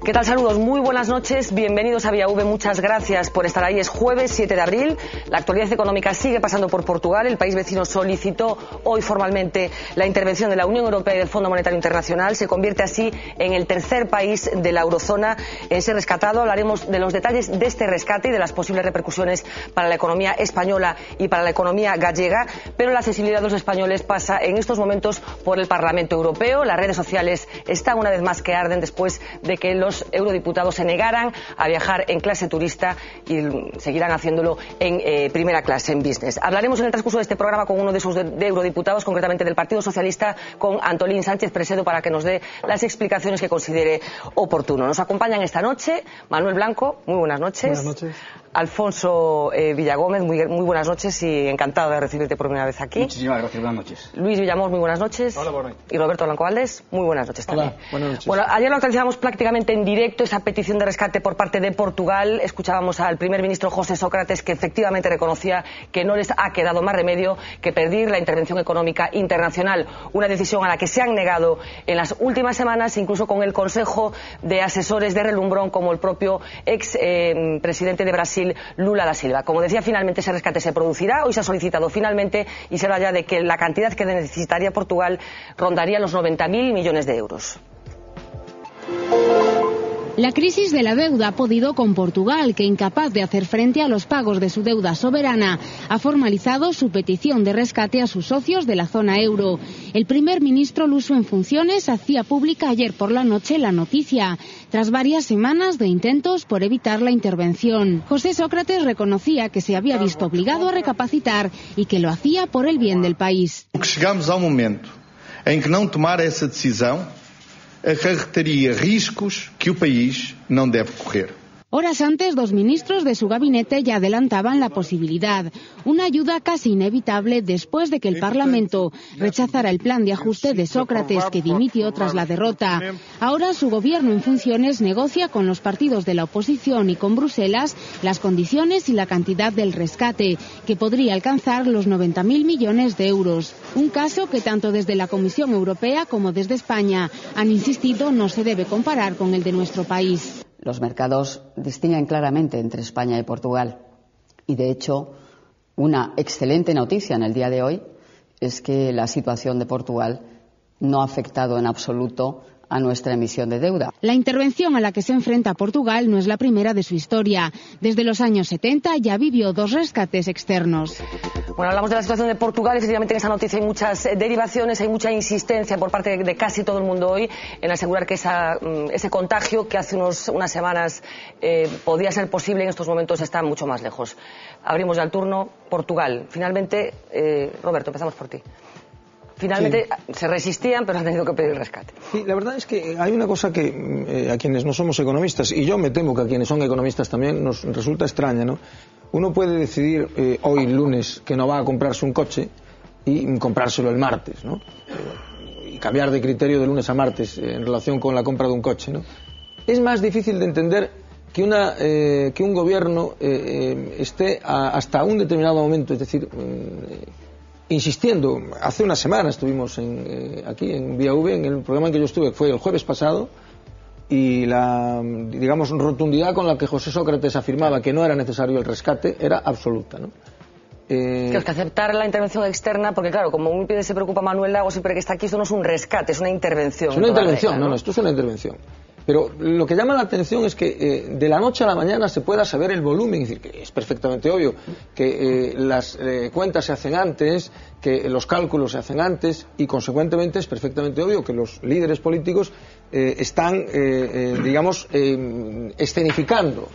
¿Qué tal? Saludos, muy buenas noches, bienvenidos a Vía V, muchas gracias por estar ahí. Es jueves 7 de abril, la actualidad económica sigue pasando por Portugal. El país vecino solicitó hoy formalmente la intervención de la Unión Europea y del Fondo Monetario Internacional. Se convierte así en el tercer país de la eurozona en ser rescatado. Hablaremos de los detalles de este rescate y de las posibles repercusiones para la economía española y para la economía gallega, pero la accesibilidad de los españoles pasa en estos momentos por el Parlamento Europeo. Las redes sociales están una vez más que arden después de que los eurodiputados se negaran a viajar en clase turista y seguirán haciéndolo en primera clase, en business. Hablaremos en el transcurso de este programa con uno de esos de eurodiputados, concretamente del Partido Socialista, con Antolín Sánchez Presedo, para que nos dé las explicaciones que considere oportuno. Nos acompañan esta noche Manuel Blanco, muy buenas noches. Buenas noches. Alfonso Villagómez, muy buenas noches y encantado de recibirte por primera vez aquí. Muchísimas gracias, buenas noches. Luis Villamor, muy buenas noches. Hola, buenas. Y Roberto Blanco Valdés, muy buenas noches también. Hola, buenas noches. Bueno, ayer lo actualizamos prácticamente en directo, esa petición de rescate por parte de Portugal. Escuchábamos al primer ministro José Sócrates, que efectivamente reconocía que no les ha quedado más remedio que pedir la intervención económica internacional, una decisión a la que se han negado en las últimas semanas, incluso con el consejo de asesores de relumbrón, como el propio ex presidente de Brasil, Lula da Silva. Como decía, finalmente ese rescate se producirá. Hoy se ha solicitado finalmente y se habla ya de que la cantidad que necesitaría Portugal rondaría los 90.000 millones de euros. La crisis de la deuda ha podido con Portugal, que incapaz de hacer frente a los pagos de su deuda soberana, ha formalizado su petición de rescate a sus socios de la zona euro. El primer ministro luso en funciones hacía pública ayer por la noche la noticia, tras varias semanas de intentos por evitar la intervención. José Sócrates reconocía que se había visto obligado a recapacitar y que lo hacía por el bien del país. Chegamos a un momento en que no tomar esa decisión acarretaría riscos que el país no debe correr. Horas antes, dos ministros de su gabinete ya adelantaban la posibilidad, una ayuda casi inevitable después de que el Parlamento rechazara el plan de ajuste de Sócrates, que dimitió tras la derrota. Ahora su gobierno en funciones negocia con los partidos de la oposición y con Bruselas las condiciones y la cantidad del rescate, que podría alcanzar los 90.000 millones de euros. Un caso que tanto desde la Comisión Europea como desde España han insistido no se debe comparar con el de nuestro país. Los mercados distinguen claramente entre España y Portugal y, de hecho, una excelente noticia en el día de hoy es que la situación de Portugal no ha afectado en absoluto a nuestra emisión de deuda. La intervención a la que se enfrenta Portugal no es la primera de su historia. Desde los años 70 ya vivió dos rescates externos. Bueno, hablamos de la situación de Portugal. Efectivamente, en esta noticia hay muchas derivaciones, hay mucha insistencia por parte de casi todo el mundo hoy en asegurar que ese contagio que hace unas semanas podía ser posible, en estos momentos está mucho más lejos. Abrimos ya el turno. Portugal. Finalmente, Roberto, empezamos por ti. Finalmente sí, se resistían, pero han tenido que pedir rescate. Sí, la verdad es que hay una cosa que a quienes no somos economistas, y yo me temo que a quienes son economistas también, nos resulta extraña, ¿no? Uno puede decidir hoy, lunes, que no va a comprarse un coche y comprárselo el martes, ¿no? Y cambiar de criterio de lunes a martes en relación con la compra de un coche, ¿no? Es más difícil de entender que un gobierno esté hasta un determinado momento, es decir, insistiendo. Hace una semana estuvimos aquí en Vía V, en el programa en que yo estuve, que fue el jueves pasado, y la, digamos, rotundidad con la que José Sócrates afirmaba que no era necesario el rescate era absoluta, ¿no? Que aceptar la intervención externa, porque claro, como muy bien se preocupa Manuel Lago siempre que está aquí, esto no es un rescate, es una intervención. Es una intervención, no, esto es una intervención. Pero lo que llama la atención es que de la noche a la mañana se pueda saber el volumen, es decir, que es perfectamente obvio que las cuentas se hacen antes, que los cálculos se hacen antes, y consecuentemente es perfectamente obvio que los líderes políticos están, digamos, escenificando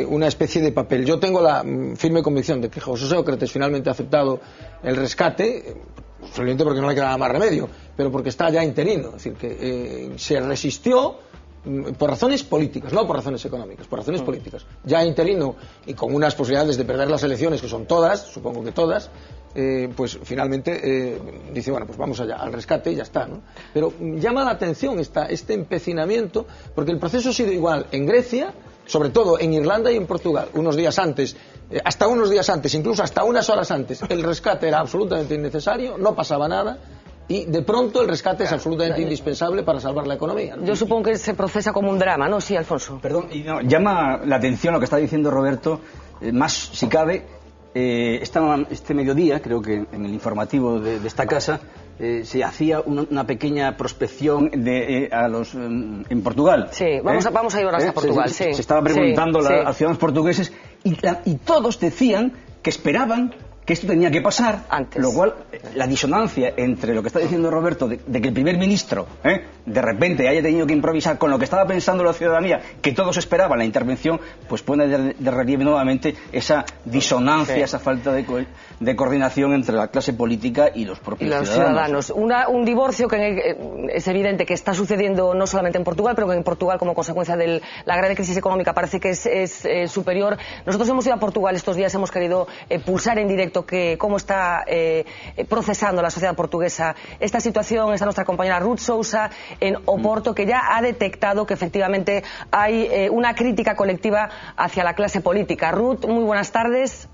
una especie de papel. Yo tengo la firme convicción de que José Sócrates finalmente ha aceptado el rescate, simplemente porque no le quedaba más remedio, pero porque está ya interino, es decir, que se resistió por razones políticas, no por razones económicas, por razones políticas. Ya interino y con unas posibilidades de perder las elecciones, que son todas, supongo que todas, pues finalmente dice, bueno, pues vamos allá, al rescate y ya está, ¿no? Pero llama la atención este empecinamiento, porque el proceso ha sido igual en Grecia, sobre todo en Irlanda y en Portugal, unos días antes, hasta unos días antes, incluso hasta unas horas antes, el rescate era absolutamente innecesario, no pasaba nada, y de pronto el rescate es absolutamente indispensable para salvar la economía, ¿no? Yo supongo que se procesa como un drama, ¿no? Sí, Alfonso. Perdón, llama la atención lo que está diciendo Roberto, más si cabe, este mediodía, creo que en el informativo de esta casa, se hacía una pequeña prospección en Portugal. Sí, vamos a ir ahora hasta Portugal. Se estaba preguntando a los ciudadanos portugueses y todos decían que esperaban que esto tenía que pasar antes. Lo cual, la disonancia entre lo que está diciendo Roberto de que el primer ministro de repente haya tenido que improvisar con lo que estaba pensando la ciudadanía, que todos esperaban la intervención, pues pone de relieve nuevamente esa disonancia, esa falta de coordinación entre la clase política y los propios ciudadanos. Un divorcio que es evidente que está sucediendo no solamente en Portugal, pero que en Portugal, como consecuencia de la grave crisis económica, parece que es superior. Nosotros hemos ido a Portugal estos días, hemos querido pulsar en directo cómo está procesando la sociedad portuguesa esta situación. Está nuestra compañera Ruth Sousa en Oporto, que ya ha detectado que efectivamente hay una crítica colectiva hacia la clase política. Ruth, muy buenas tardes.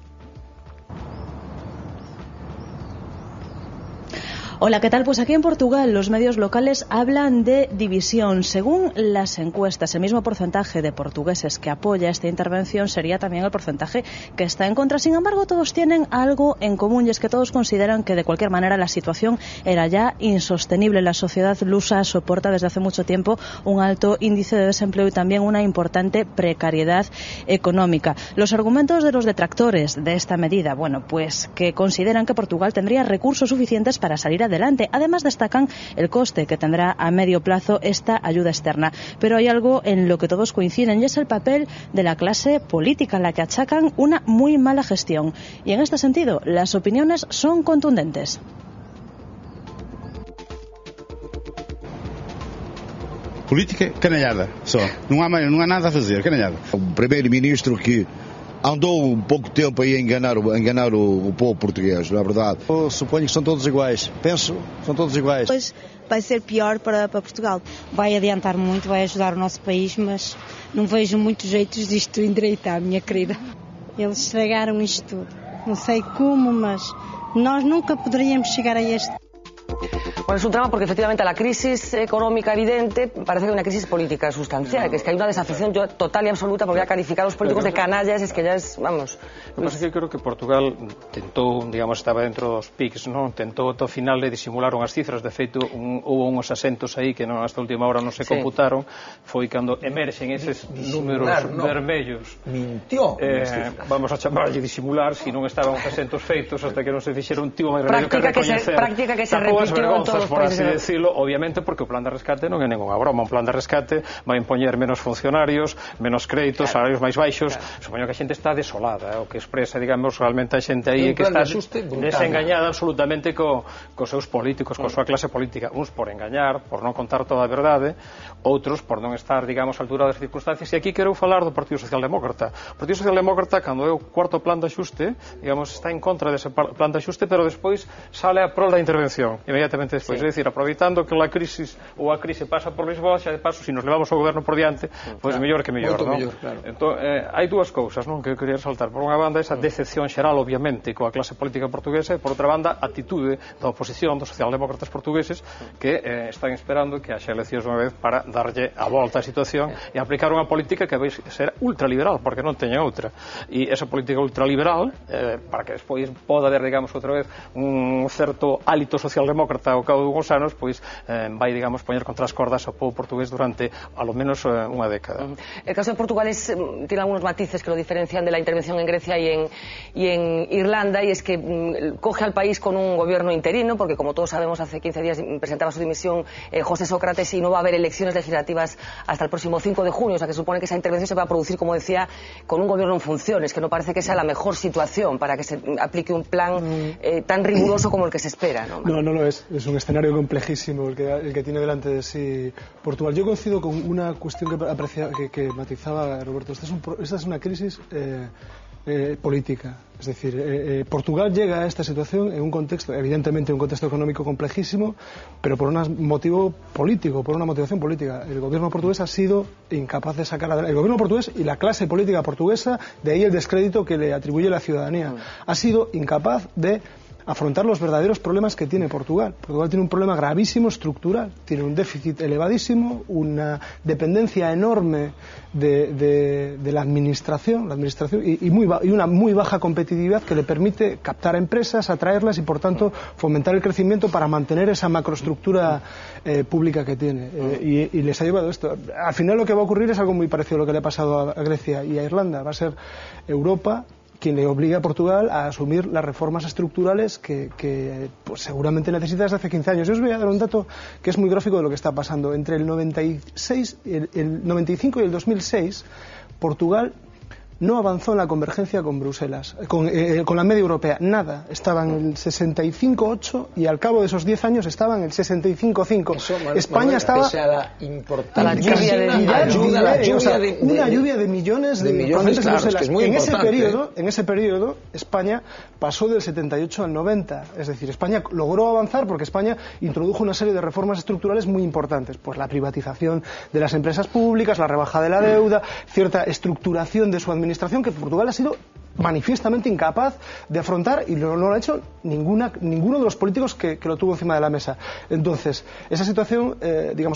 Hola, ¿qué tal? Pues aquí en Portugal los medios locales hablan de división. Según las encuestas, el mismo porcentaje de portugueses que apoya esta intervención sería también el porcentaje que está en contra. Sin embargo, todos tienen algo en común, y es que todos consideran que de cualquier manera la situación era ya insostenible. La sociedad lusa soporta desde hace mucho tiempo un alto índice de desempleo y también una importante precariedad económica. Los argumentos de los detractores de esta medida, bueno, pues que consideran que Portugal tendría recursos suficientes para salir adelante. Además, destacan el coste que tendrá a medio plazo esta ayuda externa. Pero hay algo en lo que todos coinciden, y es el papel de la clase política, a la que achacan una muy mala gestión. Y en este sentido, las opiniones son contundentes. Política, canalhada, só. Não há nada a fazer, canalhada. O primeiro-ministro que andou pouco tempo aí a enganar o povo português, não é verdade? Eu suponho que são todos iguais. Penso, são todos iguais. Pois vai ser pior para Portugal. Vai adiantar muito, vai ajudar o nosso país, mas não vejo muitos jeitos disto endireitar, minha querida. Eles estragaram isto tudo. Não sei como, mas nós nunca poderíamos chegar a este. Bueno, es un drama porque efectivamente la crisis económica evidente parece que hay una crisis política sustancial, que es que hay una desafección total y absoluta, porque ya calificar a los políticos de canallas es que ya es, vamos... Lo que pasa es que creo que Portugal tentou, digamos, estaba dentro dos PICs, non? Tentou ao final de disimular unhas cifras, de feito houve uns asentos aí que non hasta a última hora non se computaron, foi cando emerxen eses números vermellos. Mintió. Vamos a chamarlle disimular, se non estaban os asentos feitos hasta que non se fixeron un tío máis remedio que recoñecer. Práctica que se repitió en todos los por así decirlo, obviamente porque o plan de rescate non é ninguna broma. Un plan de rescate vai impoñer menos funcionarios, menos créditos, salarios máis baixos. Supoño que a xente está desolada, o que expresa, digamos, realmente a xente aí que está desengañada absolutamente cos seus políticos, coa súa clase política. Uns por engañar, por non contar toda a verdade, outros por non estar, digamos, a altura das circunstancias. E aquí quero falar do Partido Socialdemócrata. O Partido Socialdemócrata, cando é o cuarto plan de axuste, digamos, está en contra dese plan de axuste, pero despois sale a prol da intervención inmediatamente despois. É dicir, aproveitando que a crise pasa por Lisboa, xa de paso, se nos levamos o goberno por diante, pois mellor que mellor, non? Entón, hai dúas cousas, non, que eu quería resaltar. Por unha banda, esa decepción xeral, obviamente, coa clase política portuguesa, e por outra banda, a atitude da oposición, dos socialdemócratas portugueses, que están esperando que haxa eleccións unha vez para darlle a volta á situación e aplicar unha política que vai ser ultraliberal, porque non teña outra. E esa política ultraliberal, para que despois poda haber, digamos, outra vez un certo hálito socialdemócrata ao cabo dunhos anos, pois vai, digamos, poñer contra as cordas ao povo portugués durante, alo menos, unha década. El caso de Portugal tiene algunos matices que lo diferencian de la intervención en Grecia y en Irlanda, y es que coge al país con un gobierno interino, porque como todos sabemos, hace 15 días presentaba su dimisión José Sócrates, y no va a haber elecciones legislativas hasta el próximo 5 de junio, o sea que supone que esa intervención se va a producir, como decía, con un gobierno en funciones, que no parece que sea la mejor situación para que se aplique un plan tan riguroso como el que se espera, ¿no? No lo es un escenario complejísimo el que tiene delante de sí Portugal. Yo coincido con una cuestión que matizaba Roberto. Esta es una crisis política. Es decir, Portugal llega a esta situación en un contexto, evidentemente un contexto económico complejísimo, pero por un motivo político, por una motivación política. El gobierno portugués ha sido incapaz de sacar adelante. El gobierno portugués y la clase política portuguesa, de ahí el descrédito que le atribuye la ciudadanía, ha sido incapaz de afrontar los verdaderos problemas que tiene Portugal. Portugal tiene un problema gravísimo estructural, tiene un déficit elevadísimo, una dependencia enorme de la administración y una muy baja competitividad que le permite captar empresas, atraerlas y por tanto fomentar el crecimiento para mantener esa macroestructura pública que tiene. Y les ha llevado esto. Al final lo que va a ocurrir es algo muy parecido a lo que le ha pasado a Grecia y a Irlanda. Va a ser Europa quien le obliga a Portugal a asumir las reformas estructurales que pues, seguramente necesita desde hace 15 años. Yo os voy a dar un dato que es muy gráfico de lo que está pasando. Entre el 95 y el 2006, Portugal no avanzó en la convergencia con Bruselas, con la media europea, nada. Estaba en el 65,8 y al cabo de esos 10 años estaba en el 65,5. España estaba pese a la importantísima una lluvia de millones de procedentes de Bruselas. En ese periodo España pasó del 78 al 90. Es decir, España logró avanzar porque España introdujo una serie de reformas estructurales muy importantes, pues la privatización de las empresas públicas, la rebaja de la deuda, cierta estructuración de su administración que Portugal ha sido manifiestamente incapaz de afrontar y no lo ha hecho ninguno de los políticos que lo tuvo encima de la mesa. Entonces, esa situación,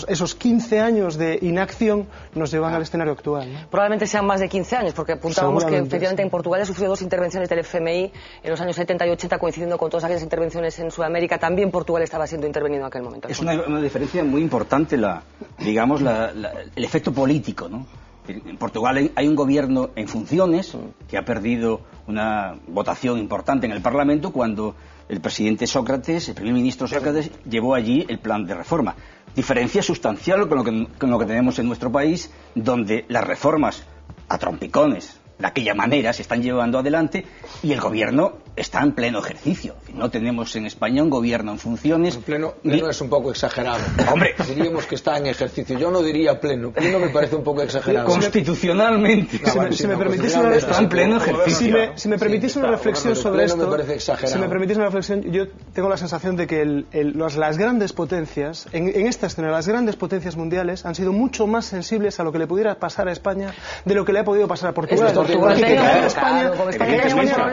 esos 15 años de inacción nos llevan al escenario actual, ¿no? Probablemente sean más de 15 años, porque apuntábamos que efectivamente en Portugal ha sufrido 2 intervenciones del FMI en los años 70 y 80, coincidiendo con todas aquellas intervenciones en Sudamérica. También Portugal estaba siendo intervenido en aquel momento. Es una diferencia muy importante, el efecto político, ¿no? En Portugal hay un gobierno en funciones que ha perdido una votación importante en el Parlamento cuando el presidente Sócrates, el primer ministro Sócrates, llevó allí el plan de reforma. Diferencia sustancial con lo que tenemos en nuestro país, donde las reformas a trompicones, de aquella manera, se están llevando adelante y el gobierno está en pleno ejercicio. No tenemos en España un gobierno en funciones. En pleno es un poco exagerado. Hombre, diríamos que está en ejercicio. Yo no diría pleno. Pleno me parece un poco exagerado. Constitucionalmente. Si me permitís está en pleno ejercicio. Si me permitís una reflexión sobre esto. Me parece exagerado. Si me permitís una reflexión, yo tengo la sensación de que las grandes potencias, en este escenario, las grandes potencias mundiales han sido mucho más sensibles a lo que le pudiera pasar a España de lo que le ha podido pasar a Portugal. Que caer España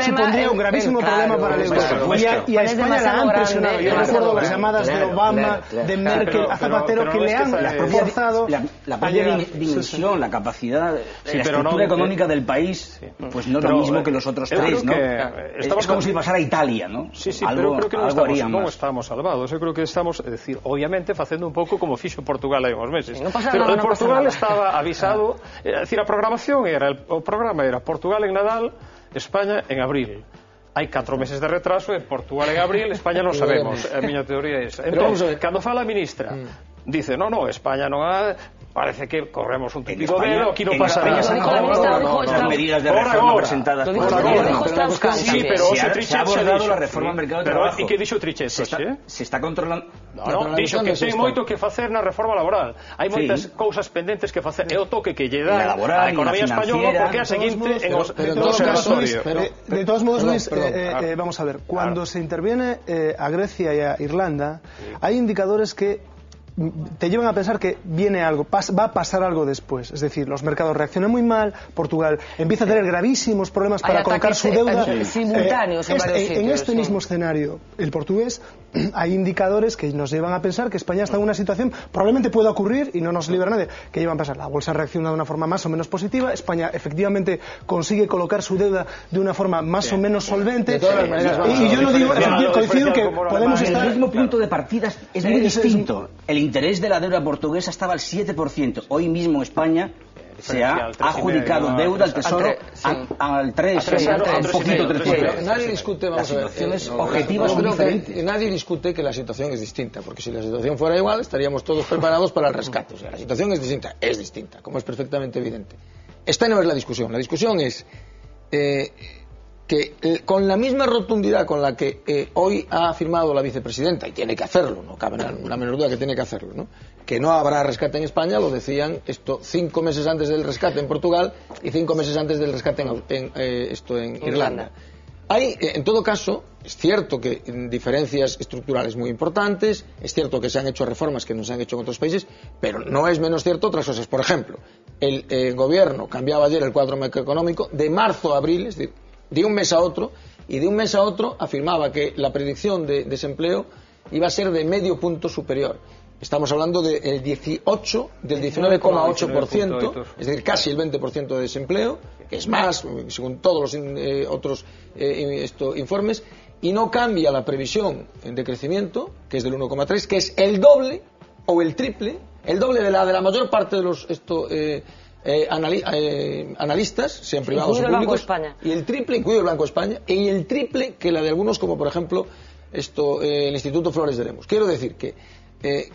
supondría un gravísimo problema para el euro. Y a España la han presionado. Yo recuerdo las llamadas de Obama, de Merkel, a Zapatero, que le han forzado. La propia dimensión, la capacidad, la estructura económica del país, pues no es lo mismo que los otros tres, ¿no? Es como si pasara a Italia, ¿no? Sí, pero creo que non estamos salvados. Eu creo que estamos, é dicir, obviamente facendo un pouco como fixo Portugal hai uns meses. Pero Portugal estaba avisado, é dicir, a programación o programa era Portugal en Nadal, España en abril. Hai 4 meses de retraso e Portugal en abril, España non sabemos. A miña teoría é esa. Entón, cando fala a ministra, dice, no, España non ha... Parece que corremos un típico velo, aquí non pasa nada. Las medidas de reforma presentadas por Sí, pero se ha abordado la reforma del mercado de trabajo. E que dixo Trichet? Se está controlando... No, dixo que ten moito que facer na reforma laboral. Hai moitas cousas pendentes que facer. É o toque que lle dá a economía española porque a seguinte en os observatorios. De todos modos, Luis, vamos a ver, cuando se interviene a Grecia y a Irlanda, hay indicadores que te llevan a pensar que viene algo, va a pasar algo después. Es decir, los mercados reaccionan muy mal, Portugal empieza a tener gravísimos problemas para colocar su deuda. Simultáneos en varios sitios. En este mismo escenario, el portugués, hay indicadores que nos llevan a pensar que España está en una situación, probablemente pueda ocurrir y no nos libra nadie, que llevan a pasar. La bolsa reacciona de una forma más o menos positiva, España efectivamente consigue colocar su deuda de una forma más o menos solvente. Y yo no digo, coincido que podemos estar... El mismo punto de partida es muy distinto. El interés de la deuda portuguesa estaba al 7%. Hoy mismo España se ha adjudicado deuda al Tesoro al 3%, un poquito 3%. Nadie discute, vamos a ver, situaciones objetivas son diferentes. Nadie discute que la situación es distinta, porque si la situación fuera igual estaríamos todos preparados para el rescate. O sea, la situación es distinta, como es perfectamente evidente. Esta no es la discusión. La discusión es que con la misma rotundidad con la que hoy ha afirmado la vicepresidenta, y tiene que hacerlo, no cabe la menor duda que tiene que hacerlo, ¿no?, que no habrá rescate en España, lo decían 5 meses antes del rescate en Portugal y 5 meses antes del rescate en Irlanda. Hay, en todo caso, es cierto que diferencias estructurales muy importantes, es cierto que se han hecho reformas que no se han hecho en otros países, pero no es menos cierto otras cosas. Por ejemplo, el gobierno cambiaba ayer el cuadro macroeconómico de marzo a abril, es decir, de un mes a otro, y de un mes a otro afirmaba que la predicción de desempleo iba a ser de medio punto superior. Estamos hablando del 19,8%, es decir, casi el 20% de desempleo, que es más, según todos los otros informes, y no cambia la previsión de crecimiento, que es del 1,3%, que es el doble o el triple, el doble de la mayor parte de los analistas, sean privados o públicos, y el triple, incluido el Banco de España, y el triple que la de algunos, como por ejemplo el Instituto Flores de Lemos. Quiero decir que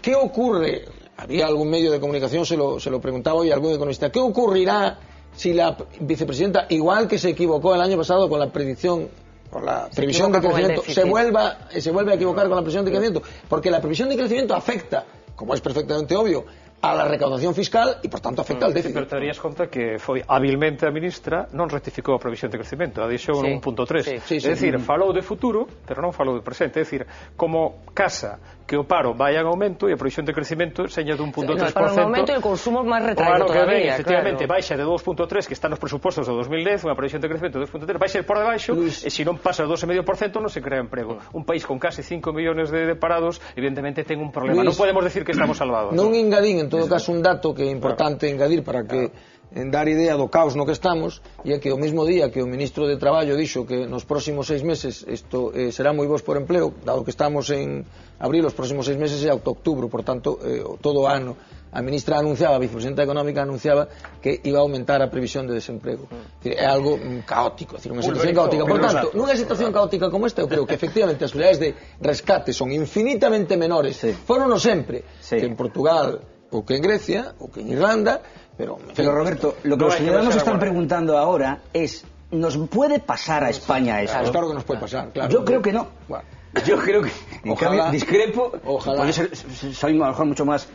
¿qué ocurre? Había algún medio de comunicación, se lo preguntaba hoy a algún economista, ¿qué ocurrirá si la vicepresidenta, igual que se equivocó el año pasado con la predicción, con la previsión de crecimiento, se vuelve a equivocar con la previsión de crecimiento? Porque la previsión de crecimiento afecta, como es perfectamente obvio, a la recaudación fiscal e, por tanto, afecta al déficit. Pero te darías conta que foi habilmente a ministra non rectificou a previsión de crecemento, a deixou en 1,3. É dicir, falou de futuro, pero non falou de presente. É dicir, como casa que o paro vai en aumento e a previsión de crecemento seña de 1,3%. Para o aumento e o consumo máis retraído todavía. Efectivamente, baixa de 2,3, que está nos presupostos de 2010, unha previsión de crecemento de 2,3, baixa por debaixo, e se non pasa o 2,5% non se crea emprego. Un país con casi 5 millones de parados, evidentemente ten un problema. Non podemos decir que estamos salvados. Non engadín, en todo caso, un dato que é importante engadir para que dar idea do caos no que estamos, e é que o mismo día que o ministro de Traballo dixo que nos próximos 6 meses isto será moi bos por empleo, dado que estamos en abril, os próximos 6 meses é ata outubro, por tanto, todo o ano a ministra anunciaba, a vicepresidenta económica anunciaba que iba a aumentar a previsión de desemprego. É algo caótico, é unha situación caótica. Por tanto, nunha situación caótica como esta, eu creo que efectivamente as posibilidades de rescate son infinitamente menores, foron sempre, que en Portugal o que en Grecia, o que en Irlanda, pero Roberto, lo que los ciudadanos están preguntando ahora es, ¿nos puede pasar a España eso? Claro que nos puede pasar, claro. Yo creo que no. Bueno. Yo creo que, en cambio, discrepo, ojalá. Porque soy a lo mejor mucho más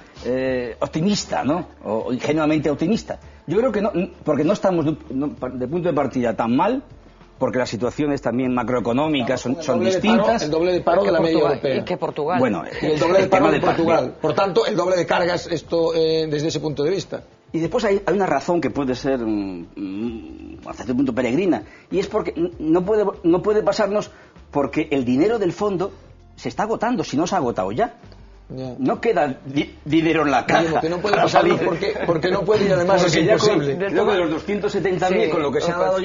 optimista, ¿no? O ingenuamente optimista. Yo creo que no, porque no estamos de punto de partida tan mal, porque las situaciones también macroeconómicas son distintas. El doble de paro de la media europea. Y que Portugal. Bueno, el doble de paro de Portugal. Por tanto, el doble de cargas desde ese punto de vista. Y después hay una razón que puede ser hasta cierto punto peregrina, y es porque no puede pasarnos porque el dinero del fondo se está agotando, si no se ha agotado ya. Yeah. No queda dinero en la caja. Que no puede pasarlo porque no puede, y además es imposible. Luego de los 270.000 con lo que se ha dado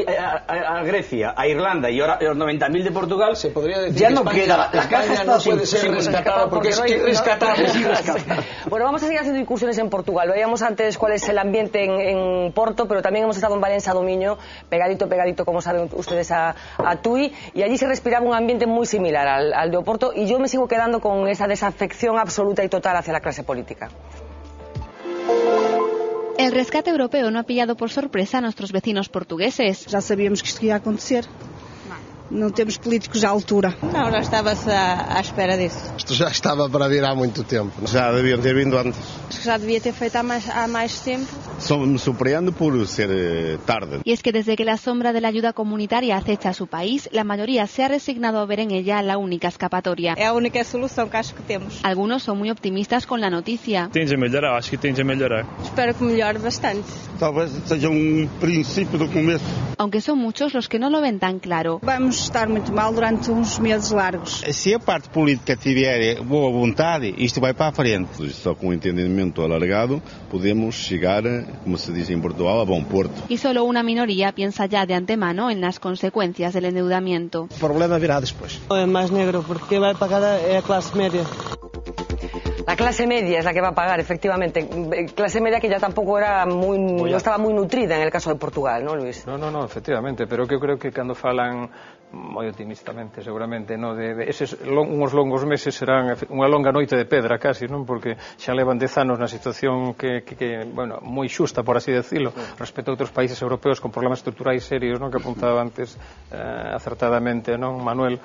a Grecia, a Irlanda y ahora los 90.000 de Portugal, se podría decir ya que no España, queda. La caja está no puede ser rescatada porque es irrescatable. Bueno, vamos a seguir haciendo incursiones en Portugal. Veíamos antes cuál es el ambiente en Porto, pero también hemos estado en Valencia do Miño, pegadito, como saben ustedes, a Tui, y allí se respiraba un ambiente muy similar al de Oporto, y yo me sigo quedando con esa desafección absoluta y total hacia la clase política. El rescate europeo no ha pillado por sorpresa a nuestros vecinos portugueses. Ya sabíamos que esto iba a acontecer. Não temos políticos à altura. Não, já estava-se à espera disso. Isto já estava para vir há muito tempo. Já deviam ter vindo antes. Acho que já devia ter feito há mais tempo. Me surpreende por ser tarde. Y es que desde que la sombra de la ayuda comunitaria acecha a su país, la mayoría se ha resignado a ver en ella la única escapatoria. É a única solução que acho que temos. Algunos son muy optimistas con la noticia. Tende a melhorar, acho que tende a melhorar. Espero que melhore bastante. Talvez seja princípio do começo. Aunque son muchos los que no lo ven tan claro. Vamos estar muito mal durante uns meses largos. Se a parte política tiver boa vontade, isto vai para a frente. Só com um entendimento alargado podemos chegar, como se diz em Portugal, a bom porto. Y solo una minoría piensa ya de antemano en las consecuencias del endeudamiento. O problema virá después. É mais negro, porque vai pagar é a clase média. La clase media es la que va a pagar, efectivamente. Clase media que ya tampoco era no estaba muy nutrida en el caso de Portugal, ¿no, Luis? No, efectivamente, pero que eu creo que cando falan moi optimistamente, seguramente, no? Eses unhos longos meses serán unha longa noite de pedra, casi, non? Porque xa levan 10 anos na situación que bueno, moi xusta, por así decirlo, respecto a outros países europeos con problemas estruturais serios, non? Que apuntaba antes acertadamente, non, Manuel?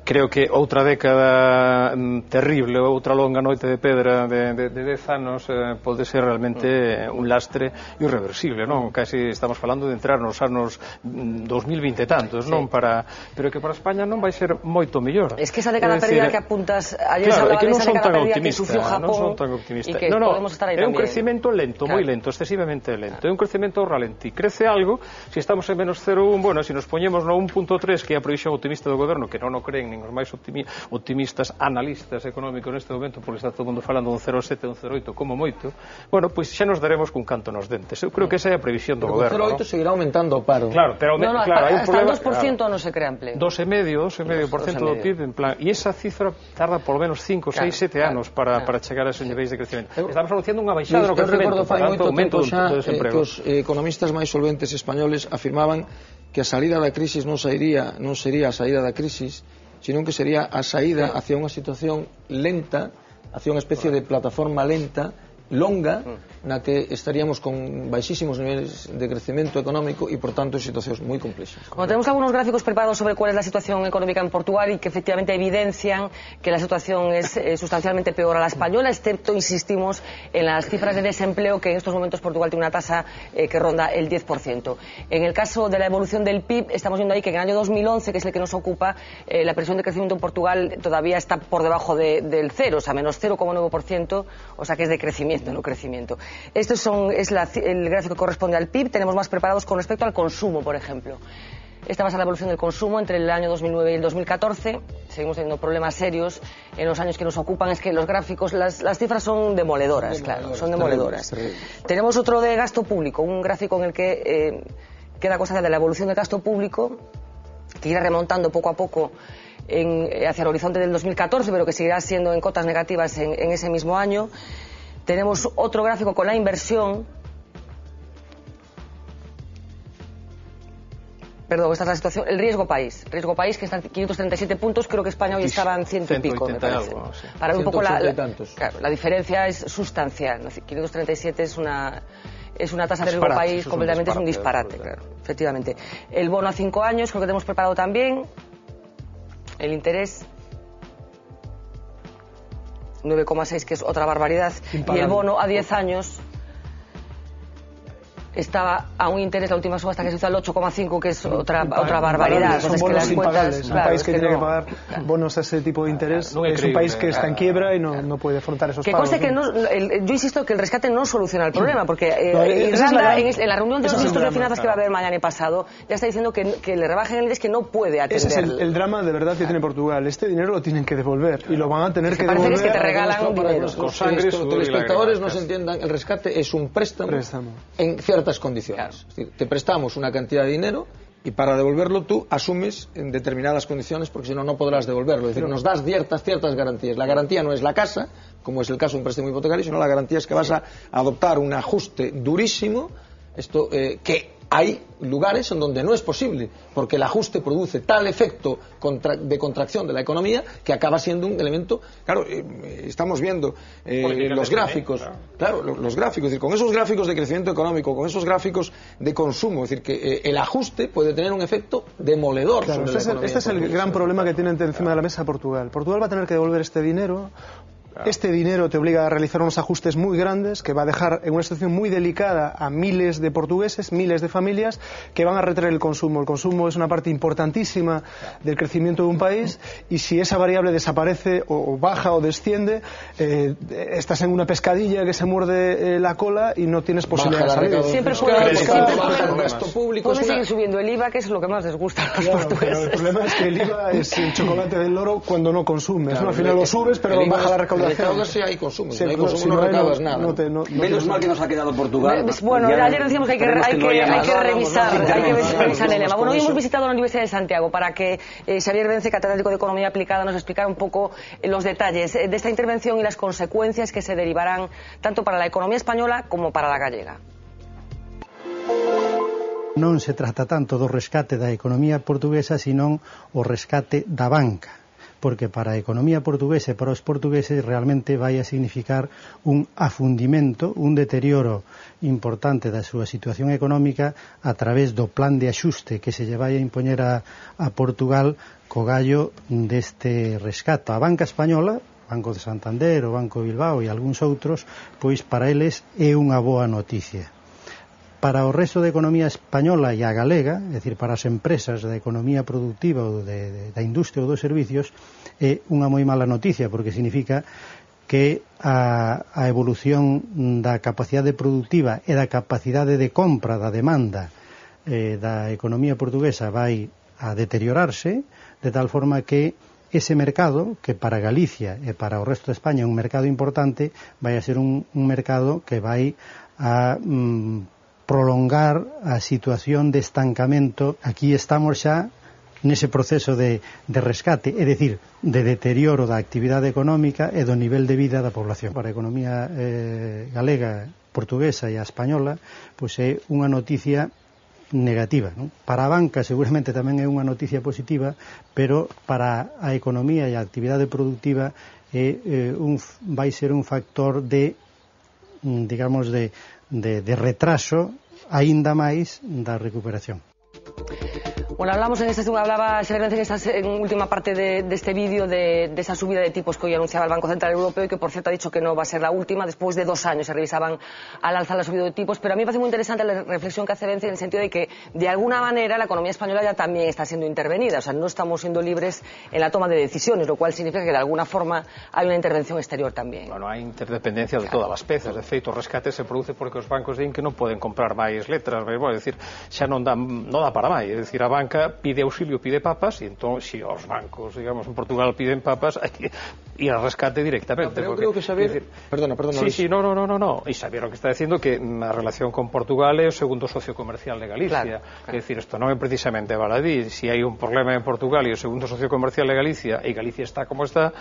Creo que outra década terrible, outra longa noite de pedra de 10 anos pode ser realmente un lastre irreversible, non? Casi estamos falando de entrar nos anos 2020 e tantos, non? Pero que para España non vai ser moito mellor. Es que esa década perdida que apuntas, ayer se hablaba de esa década perdida que sufrió Japón y que podemos estar ahí tamén. É un crecimento lento, moi lento, excesivamente lento. É un crecimento ralentí. Crece algo, se estamos en menos 0,1, bueno, se nos poñemos no 1,3, que é a previsión optimista do goberno, que non o creen nin os máis optimistas analistas económicos neste momento, porque está todo o mundo falando dun 0,7, dun 0,8 como moito, bueno, pois xa nos daremos cun canto nos dentes. Eu creo que esa é a previsión do goberno. O 0,8 seguirá aumentando o paro. Claro, pero claro, hai un problema. Hasta el 2% non se crea empleo. 2,5% do PIB en plan, e esa cifra tarda por lo menos 5, 6, 7 anos para chegar a esos niveis de crecemento. Estamos anunciando unha baixada no crecemento, por tanto, aumento do desemprego. Que os economistas máis solventes españoles afirmaban que a salida da crisis non sería a saída da crisis, sino que sería a saída hacia unha situación lenta, hacia unha especie de plataforma lenta, longa, na que estaríamos con baixísimos niveles de crecemento económico e, por tanto, en situacións moi complexas. Bueno, tenemos algunos gráficos preparados sobre cuál es la situación económica en Portugal y que efectivamente evidencian que la situación es sustancialmente peor a la española, excepto, insistimos, en las cifras de desempleo, que en estos momentos Portugal tiene una tasa que ronda el 10%. En el caso de la evolución del PIB, estamos viendo ahí que en el año 2011, que es el que nos ocupa, la previsión de crecimiento en Portugal todavía está por debajo del cero, o sea, menos 0,9%, o sea que es de crecimiento, no crecimiento. Esto es el gráfico que corresponde al PIB. Tenemos más preparados con respecto al consumo, por ejemplo. Esta va a ser la evolución del consumo entre el año 2009 y el 2014. Seguimos teniendo problemas serios en los años que nos ocupan. Es que los gráficos, las cifras son demoledoras, claro, son demoledoras. Tenemos otro de gasto público, un gráfico en el que queda cosa de la evolución del gasto público, que irá remontando poco a poco hacia el horizonte del 2014, pero que seguirá siendo en cotas negativas en ese mismo año. Tenemos otro gráfico con la inversión. Perdón, esta es la situación. El riesgo país. Riesgo país que está en 537 puntos. Creo que España hoy estaba en 100 y pico, me parece. Algo, sí. Para ver un poco la diferencia es sustancial. 537 es una tasa de riesgo país completamente, es un disparate, claro, efectivamente. El bono a 5 años, creo que tenemos preparado también. El interés 9,6, que es otra barbaridad, y el bono a 10 años estaba a un interés, la última subasta que se hizo al 8,5, que es otra barbaridad. Son bonos impagables. Un país que tiene que pagar bonos a ese tipo de interés es un país que está en quiebra y no puede afrontar esos pagos. Que conste que yo insisto que el rescate no soluciona el problema, porque Irlanda, en la reunión de los ministros de finanzas que va a haber mañana y pasado, ya está diciendo que le rebajen el interés, que no puede atender. Ese es el drama de verdad que tiene Portugal. Este dinero lo tienen que devolver y lo van a tener que devolver. Parece que te regalan dinero. Los telespectadores nos entiendan, el rescate es un préstamo en ciertas condiciones. Es decir, te prestamos una cantidad de dinero y para devolverlo tú asumes en determinadas condiciones, porque si no, no podrás devolverlo. Es decir, nos das ciertas garantías. La garantía no es la casa, como es el caso de un préstamo hipotecario, sino la garantía es que vas a adoptar un ajuste durísimo, que hay lugares en donde no es posible, porque el ajuste produce tal efecto de contracción de la economía que acaba siendo un elemento. Claro, estamos viendo los gráficos, los gráficos, es decir, con esos gráficos de crecimiento económico, con esos gráficos de consumo, es decir, que el ajuste puede tener un efecto demoledor sobre la economía. Este es el gran problema que tiene encima de la mesa Portugal. Portugal va a tener que devolver este dinero. Este dinero te obliga a realizar unos ajustes muy grandes que va a dejar en una situación muy delicada a miles de portugueses, miles de familias que van a retraer el consumo. El consumo es una parte importantísima del crecimiento de un país y si esa variable desaparece o baja o desciende, estás en una pescadilla que se muerde la cola y no tienes posibilidad de salir. Siempre puede seguir subiendo el IVA, que es lo que más les gusta a los portugueses. Pero el problema es que el IVA es el chocolate del loro cuando no consumes. Al final lo subes, pero baja la recaudación. Si hay consumo, si no hay consumo no recaudas nada. Menos mal que nos ha quedado Portugal. Bueno, ayer decíamos que hay que revisar el lema. Bueno, hoy hemos visitado la Universidad de Santiago para que Xavier Vence, catedrático de Economía Aplicada, nos explicara un poco los detalles de esta intervención y las consecuencias que se derivarán tanto para la economía española como para la gallega. Non se trata tanto do rescate da economía portuguesa, senón o rescate da banca, porque para a economía portuguesa e para os portugueses realmente vai a significar un afundimento, un deterioro importante da súa situación económica a través do plan de axuste que se lle vai a impoñer a Portugal co gallo deste rescate. A banca española, Banco de Santander, o Banco de Bilbao e algúns outros, pois para eles é unha boa noticia. Para o resto da economía española e a galega, é dicir, para as empresas da economía productiva ou da industria ou dos servicios, é unha moi mala noticia, porque significa que a evolución da capacidade productiva e da capacidade de compra da demanda da economía portuguesa vai a deteriorarse, de tal forma que ese mercado, que para Galicia e para o resto de España é un mercado importante, vai a ser un mercado que vai a prolongar a situación de estancamento. Aquí estamos xa nese proceso de rescate, é dicir, de deterioro da actividade económica e do nivel de vida da población. Para a economía galega, portuguesa e a española, pois é unha noticia negativa, non? Para a banca seguramente tamén é unha noticia positiva, pero para a economía e a actividade productiva vai ser un factor de, digamos, de retraso aínda máis da recuperación. Bueno, hablaba Xabier Vencé en última parte de este vídeo de esa subida de tipos que hoy anunciaba el Banco Central Europeo y que, por cierto, ha dicho que no va a ser la última. Después de 2 años se revisaban al alza la subida de tipos, pero a mí me parece muy interesante la reflexión que hace Vencé en el sentido de que, de alguna manera, la economía española ya también está siendo intervenida. O sea, no estamos siendo libres en la toma de decisiones, lo cual significa que, de alguna forma, hay una intervención exterior tamén. Bueno, hai interdependencia de todas as pezas. De feito, o rescate se produce porque os bancos din que non poden comprar máis letras. Bueno, é dicir, xa non dá para máis. É dicir, a banca pide auxilio, pide papas, e entón, se os bancos, digamos, en Portugal piden papas, hai que ir a rescate directamente. Pero eu creo que Xabier... Perdona. Sí, no. E Xabier o que está dicindo que a relación con Portugal é o segundo socio comercial de Galicia. Claro. É dicir, isto non é precisamente baladí. Se hai un problema en Portugal e o segundo socio comercial de Galicia, e Galicia está como está,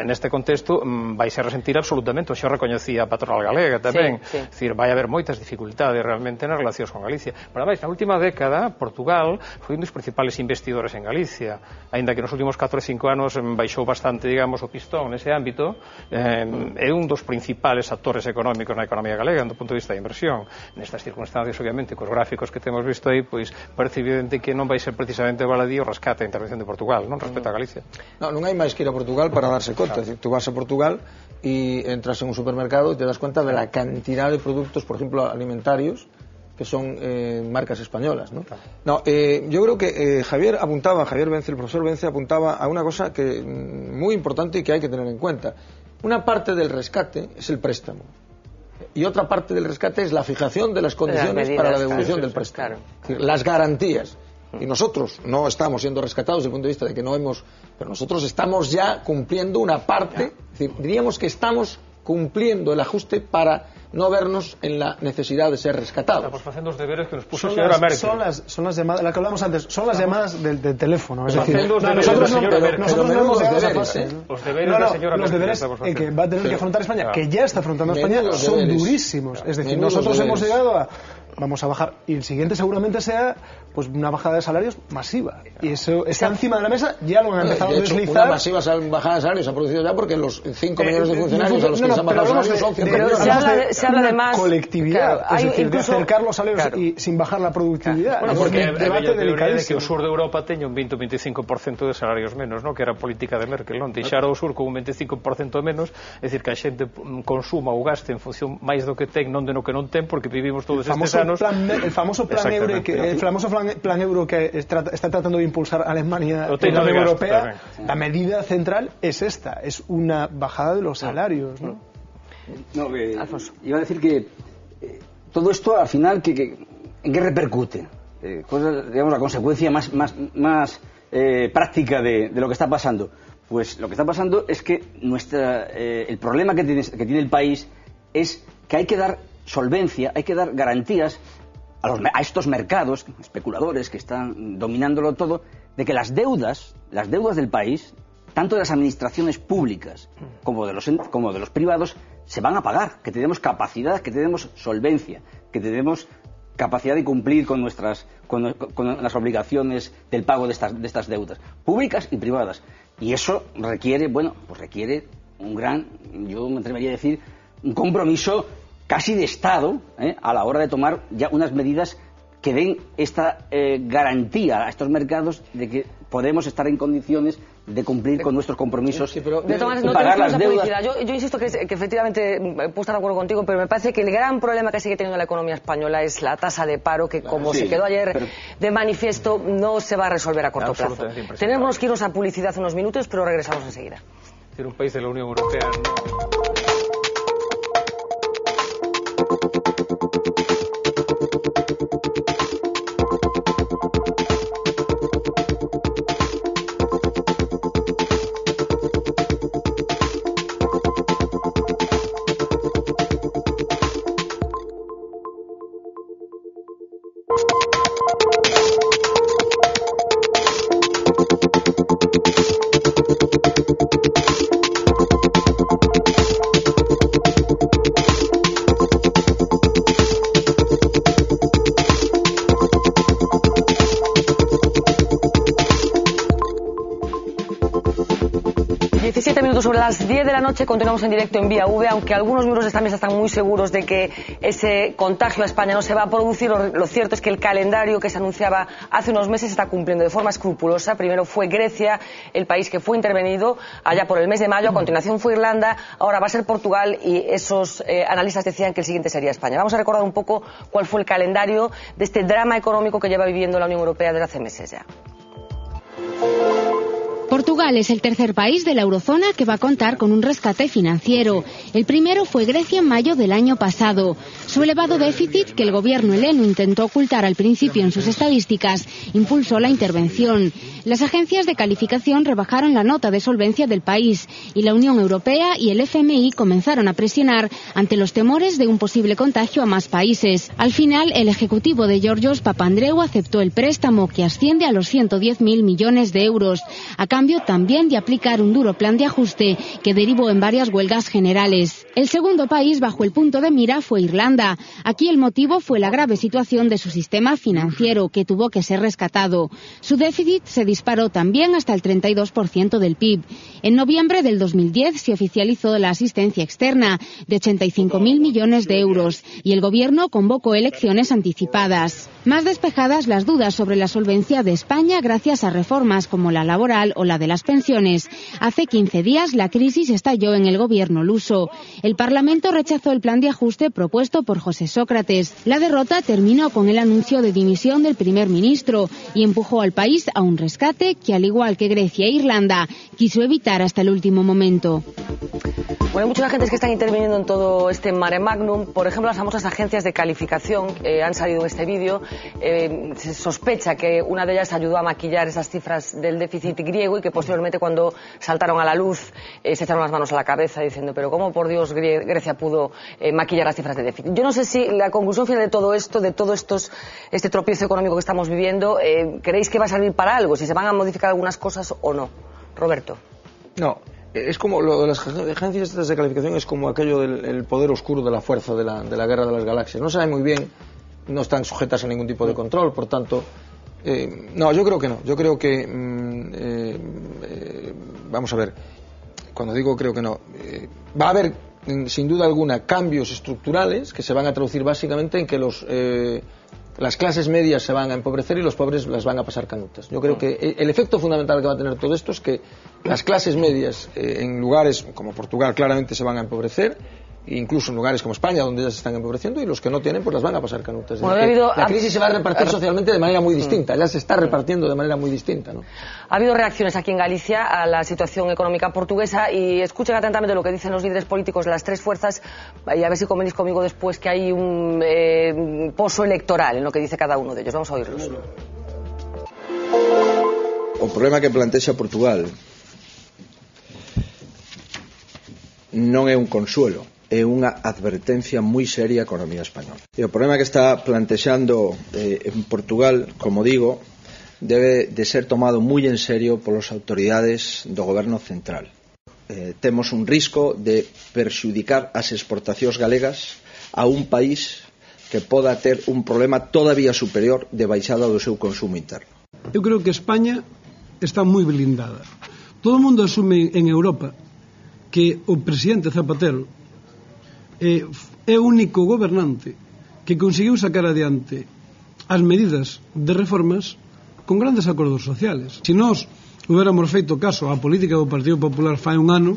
neste contexto vai se resentir absolutamente. Xo recoñecía a patronal galega tamén. É dicir, vai haber moitas dificultades realmente nas relacións con Galicia. Pero, máis, na última década, Portugal foi un dos principales investidores en Galicia, aínda que nos últimos 4 ou 5 anos baixou bastante, digamos, o pistón nese ámbito, é un dos principales actores económicos na economía galega do punto de vista de inversión. Nestas circunstancias, obviamente, cos gráficos que temos visto aí, pois parece evidente que non vai ser precisamente baladí o rescate a intervención de Portugal, non respecto a Galicia. Non hai máis que ir a Portugal para darse conta. Claro. Tú vas a Portugal e entras en un supermercado e te das cuenta de la cantidad de productos, por ejemplo, alimentarios, que son marcas españolas, ¿no? Yo creo que Xabier Vencé, el profesor Vencé, apuntaba a una cosa que muy importante y que hay que tener en cuenta. Una parte del rescate es el préstamo y otra parte del rescate es la fijación de las condiciones para la devolución del préstamo. Es decir, las garantías. Y nosotros no estamos siendo rescatados desde el punto de vista de que no hemos... Pero nosotros estamos ya cumpliendo una parte, es decir, diríamos que estamos cumpliendo el ajuste para no vernos en la necesidad de ser rescatados. Estamos haciendo los deberes que nos puso el señor Merkel. Son las llamadas, la que hablamos antes, son las llamadas del teléfono. Es decir, nosotros no hemos llegado a esa fase. Los deberes de la señora Merkel. Los deberes en que va a tener que afrontar España, que ya está afrontando España, son durísimos. Es decir, nosotros hemos llegado a... Vamos a bajar, y el siguiente seguramente sea pues una bajada de salarios masiva, y eso está encima de la mesa, ya lo han empezado a deslizar. Una masiva bajada de salarios se ha producido ya porque los 5 millones de funcionarios a los que se han bajado salarios son 100 millones. Se habla de más colectividad, es decir, de acercar los salarios y sin bajar la productividad. Bueno, porque el debate delicadísimo que o sur de Europa teña un 20 ou 25% de salarios menos, ¿no? Que era a política de Merkel, non? Deixar o sur con un 25% menos, é dicir, que a xente consuma ou gaste en función máis do que ten, non de no que non ten, porque vivimos todos estes anos. El famoso plan euro que está tratando de impulsar Alemania en la Unión Europea, la medida central es esta, es una bajada de los salarios, ¿no? Iba a decir que todo esto al final ¿en qué repercute? Digamos, la consecuencia más práctica de lo que está pasando. Pues lo que está pasando es que el problema que tiene el país es que hay que dar solvencia, hay que dar garantías a estos mercados especuladores que están dominándolo todo, de que las deudas del país, tanto de las administraciones públicas como de los privados, se van a pagar, que tenemos capacidad, que tenemos solvencia, que tenemos capacidad de cumplir con las obligaciones del pago de estas deudas, públicas y privadas. Y eso requiere, requiere un gran, yo me atrevería a decir, un compromiso casi de Estado, a la hora de tomar ya unas medidas que den esta garantía a estos mercados de que podemos estar en condiciones de cumplir con nuestros compromisos y pagar las deudas. Yo insisto que efectivamente puedo estar de acuerdo contigo, pero me parece que el gran problema que sigue teniendo la economía española es la tasa de paro, que como se quedó ayer de manifiesto, no se va a resolver a corto plazo. Tenemos que irnos a publicidad unos minutos, pero regresamos enseguida. Ser un país de la Unión Europea sobre las 10 de la noche continuamos en directo en Vía V, aunque algunos miembros de esta mesa están muy seguros de que ese contagio a España no se va a producir. Lo cierto es que el calendario que se anunciaba hace unos meses se está cumpliendo de forma escrupulosa. Primero fue Grecia, el país que fue intervenido allá por el mes de mayo, a continuación fue Irlanda, ahora va a ser Portugal y esos analistas decían que el siguiente sería España. Vamos a recordar un poco cuál fue el calendario de este drama económico que lleva viviendo la Unión Europea desde hace meses ya. Portugal es el tercer país de la eurozona que va a contar con un rescate financiero. El primero fue Grecia en mayo del año pasado. Su elevado déficit, que el gobierno heleno intentó ocultar al principio en sus estadísticas, impulsó la intervención. Las agencias de calificación rebajaron la nota de solvencia del país y la Unión Europea y el FMI comenzaron a presionar ante los temores de un posible contagio a más países. Al final, el ejecutivo de Georgios Papandreou aceptó el préstamo, que asciende a los 110.000 millones de euros, a cambio también de aplicar un duro plan de ajuste que derivó en varias huelgas generales. El segundo país bajo el punto de mira fue Irlanda. Aquí el motivo fue la grave situación de su sistema financiero, que tuvo que ser rescatado. Su déficit se disparó también hasta el 32% del PIB. En noviembre del 2010 se oficializó la asistencia externa de 85.000 millones de euros y el gobierno convocó elecciones anticipadas. Más despejadas las dudas sobre la solvencia de España gracias a reformas como la laboral o la de las pensiones. Hace 15 días la crisis estalló en el gobierno luso. El Parlamento rechazó el plan de ajuste propuesto por José Sócrates. La derrota terminó con el anuncio de dimisión del primer ministro y empujó al país a un rescate que, al igual que Grecia e Irlanda, quiso evitar hasta el último momento. Bueno, hay muchos agentes que están interviniendo en todo este mare magnum. Por ejemplo, las famosas agencias de calificación han salido en este vídeo. Se sospecha que una de ellas ayudó a maquillar esas cifras del déficit griego y que posteriormente, cuando saltaron a la luz, se echaron las manos a la cabeza diciendo, pero ¿cómo por Dios Grecia pudo maquillar las cifras de déficit? Yo no sé si la conclusión final de todo esto, este tropiezo económico que estamos viviendo, ¿creéis que va a servir para algo? Si se van a modificar algunas cosas o no. Roberto. No. Es como lo de las agencias de calificación, es como aquello del poder oscuro de la fuerza de la guerra de las galaxias. No sabe muy bien, no están sujetas a ningún tipo de control, por tanto, no, yo creo que no. Yo creo que, vamos a ver, cuando digo creo que no, va a haber sin duda alguna cambios estructurales que se van a traducir básicamente en que las clases medias se van a empobrecer y los pobres las van a pasar canutas. Yo creo que el efecto fundamental que va a tener todo esto es que las clases medias en lugares como Portugal claramente se van a empobrecer, incluso en lugares como España, donde ya se están empobreciendo, y los que no tienen pues las van a pasar canutas. Bueno, la crisis se va a repartir socialmente de manera muy distinta, ya se está repartiendo de manera muy distinta, ¿no? Ha habido reacciones aquí en Galicia a la situación económica portuguesa, y escuchen atentamente lo que dicen los líderes políticos de las tres fuerzas, y a ver si convenís conmigo después que hay un pozo electoral en lo que dice cada uno de ellos. Vamos a oírlos. O problema que plantexa Portugal non é un consuelo, é unha advertencia moi seria á economía española. E o problema que está plantexando en Portugal, como digo, debe de ser tomado moi en serio polas autoridades do goberno central. Temos un risco de perxudicar as exportacións galegas a un país que poda ter un problema todavía superior de baixada do seu consumo interno. Eu creo que España está moi blindada. Todo o mundo asume en Europa que o presidente Zapatero é o único gobernante que conseguiu sacar adiante as medidas de reformas con grandes acordos sociales. Se nós hubiéramos feito caso á política do Partido Popular fai un ano,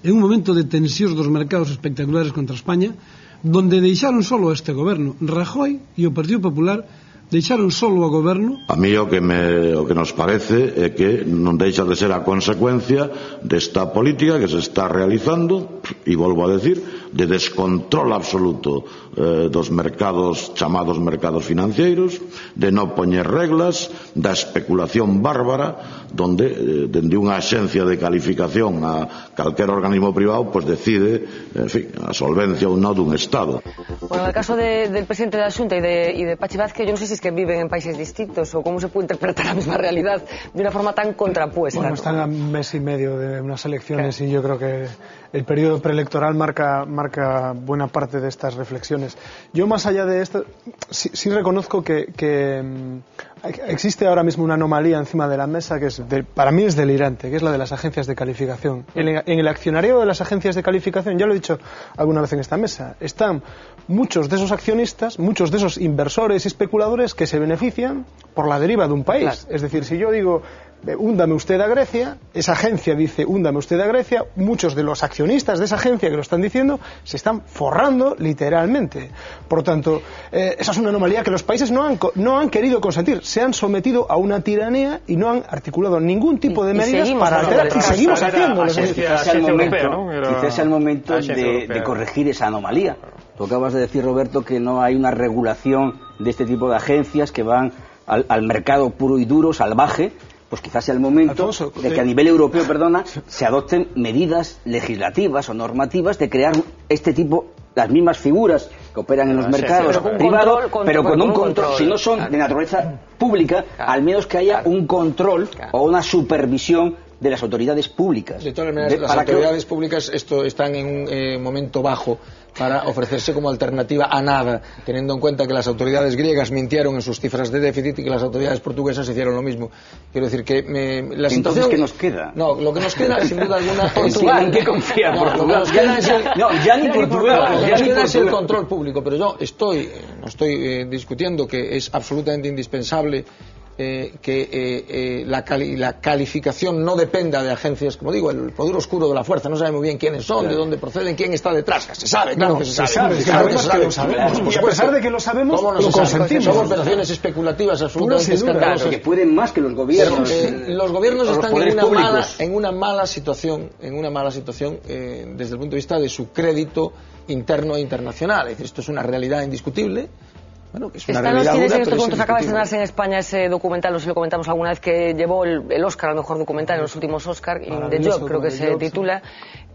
en un momento de tensións dos mercados espectaculares contra España, donde deixaron solo a este goberno. Rajoy e o Partido Popular deixaron solo ao goberno. A mí o que nos parece é que non deixa de ser a consecuencia desta política que se está realizando, e volvo a decir, de descontrol absoluto dos mercados chamados mercados financeiros, de non poñer reglas, da especulación bárbara, donde dende unha axencia de calificación a calquer organismo privado pues decide, en fin, a solvencia ou non dun Estado. Bueno, en el caso del presidente de la Xunta y de Pachi Vázquez, yo no sé si es que viven en países distintos o cómo se puede interpretar la misma realidad de una forma tan contrapuesta. Bueno, están a mes y medio de unas elecciones y yo creo que el periodo preelectoral marca buena parte de estas reflexiones. Yo, más allá de esto, sí reconozco que existe ahora mismo una anomalía encima de la mesa que para mí es delirante, que es la de las agencias de calificación. En el accionariado de las agencias de calificación, ya lo he dicho alguna vez en esta mesa, están muchos de esos accionistas, muchos de esos inversores y especuladores que se benefician por la deriva de un país. Claro. Es decir, si yo digo húndame usted a Grecia, esa agencia dice húndame usted a Grecia, muchos de los accionistas de esa agencia que lo están diciendo se están forrando literalmente. Por lo tanto, esa es una anomalía que los países no han querido consentir, se han sometido a una tiranía y no han articulado ningún tipo de medidas para hacer, y seguimos haciéndolo. Quizás sea el momento de corregir esa anomalía. Tú acabas de decir, Roberto, que no hay una regulación de este tipo de agencias que van al mercado puro y duro, salvaje. Pues quizás sea el momento de que a nivel europeo, se adopten medidas legislativas o normativas de crear este tipo, las mismas figuras que operan en los mercados privados, pero con un control. Si no son de naturaleza pública, al menos que haya un control o una supervisión de las autoridades públicas. De todas maneras, las autoridades públicas están en un momento bajo para ofrecerse como alternativa a nada, teniendo en cuenta que las autoridades griegas mintieron en sus cifras de déficit y que las autoridades portuguesas hicieron lo mismo. Quiero decir que la situación... Entonces, ¿qué nos queda? No, lo que nos queda, sin duda alguna... Portugal. ¿En qué confía Portugal? Ya ni Portugal. Lo que nos queda es el control público, pero yo no estoy discutiendo que es absolutamente indispensable que la calificación no dependa de agencias, como digo, el poder oscuro de la fuerza, no sabe muy bien quiénes son, de dónde proceden, quién está detrás, se sabe, claro que se sabe. Y a pesar de que lo sabemos, lo consentimos. Son operaciones especulativas absolutamente escandalosas. Que pueden más que los gobiernos. Los gobiernos están en una mala situación desde el punto de vista de su crédito interno e internacional. Es decir, esto es una realidad indiscutible. Bueno, que es una están los cines en estos momentos, acaba de estrenarse en España ese documental, no sé si lo comentamos alguna vez, que llevó el Oscar al mejor documental en los últimos Oscar, In the Job, creo que se titula.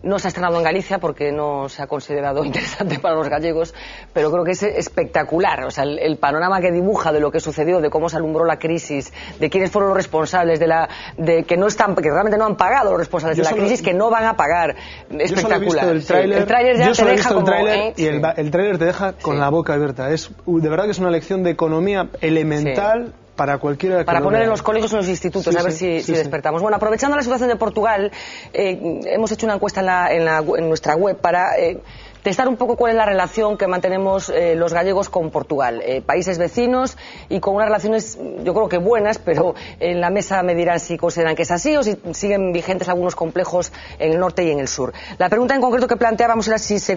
No se ha estrenado en Galicia porque no se ha considerado interesante para los gallegos, pero creo que es espectacular. O sea, el panorama que dibuja de lo que sucedió, de cómo se alumbró la crisis, de quiénes fueron los responsables de que realmente no han pagado los responsables de la crisis, que no van a pagar. Espectacular. El tráiler ya te deja como... Y el tráiler te deja con la boca abierta. De verdad que es una lección de economía elemental. Para cualquiera que poner en los colegios y en los institutos, a ver si despertamos. Bueno, aprovechando la situación de Portugal, hemos hecho una encuesta en nuestra web para testar un poco cuál es la relación que mantenemos los gallegos con Portugal, países vecinos, y con unas relaciones, yo creo que buenas, pero en la mesa me dirán si consideran que es así o si siguen vigentes algunos complejos en el norte y en el sur. La pregunta en concreto que planteábamos era si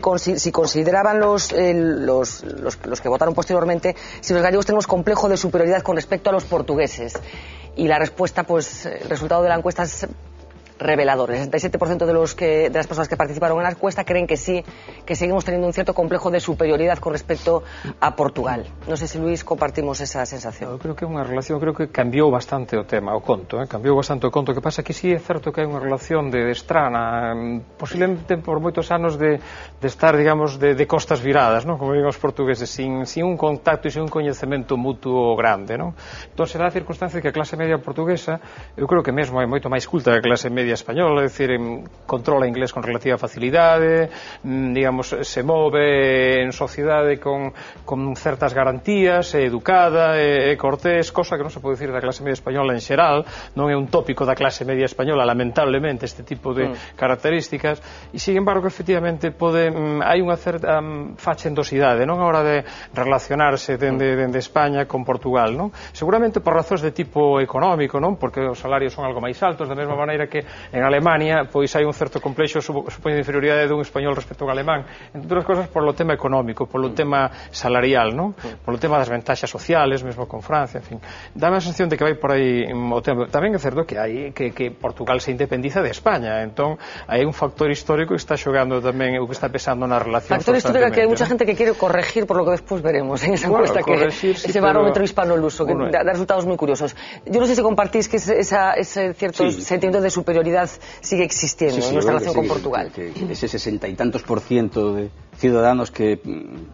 consideraban los que votaron posteriormente, si los gallegos tenemos complejo de superioridad con respecto a los portugueses. Y la respuesta, pues, el resultado de la encuesta es revelador. El 67% de las personas que participaron en la encuesta creen que sí, que seguimos teniendo un cierto complejo de superioridad con respecto a Portugal. Non sei se, Luís, compartimos esa sensación. Eu creo que é unha relación, creo que cambiou bastante o tema, o conto, cambiou bastante o conto. O que pasa que sí é certo que hai unha relación de estrana, posiblemente por moitos anos de estar, digamos, de costas viradas, ¿no? Como digo os portugueses, sin un contacto e sin un coñecemento mutuo grande, ¿no? Entón, será a circunstancia que a clase media portuguesa, eu creo que mesmo é moito máis culta que a clase media media española, é dicir, controla inglés con relativa facilidade, digamos, se move en sociedade con certas garantías, é educada, é cortés, cosa que non se pode dicir da clase media española en xeral, non é un tópico da clase media española, lamentablemente, este tipo de características, e, sin embargo, efectivamente, hai unha certa fachendosidade, non, a hora de relacionarse dende España con Portugal, non? Seguramente por razóns de tipo económico, non? Porque os salarios son algo máis altos, da mesma maneira que en Alemania pois hai un certo complexo supoño de inferioridade dun español respecto ao alemán, entre outras cosas polo tema económico, polo tema salarial, non? Polo tema das ventaxas sociales, mesmo con Francia, en fin. Dame a sensación de que vai por aí o tema. Tamén é certo que Portugal se independiza de España, entón hai un factor histórico que está xogando tamén o que está pesando na relación. Factor histórico que hai mucha gente que quiere corregir por lo que después veremos en esa encuesta, que ese barómetro hispano-luso, que da resultados muy curiosos. Yo no sé si compartís que ese cierto sentimiento de superioridad sigue existiendo en nuestra relación con Portugal. Que ese 60 y tantos % de ciudadanos que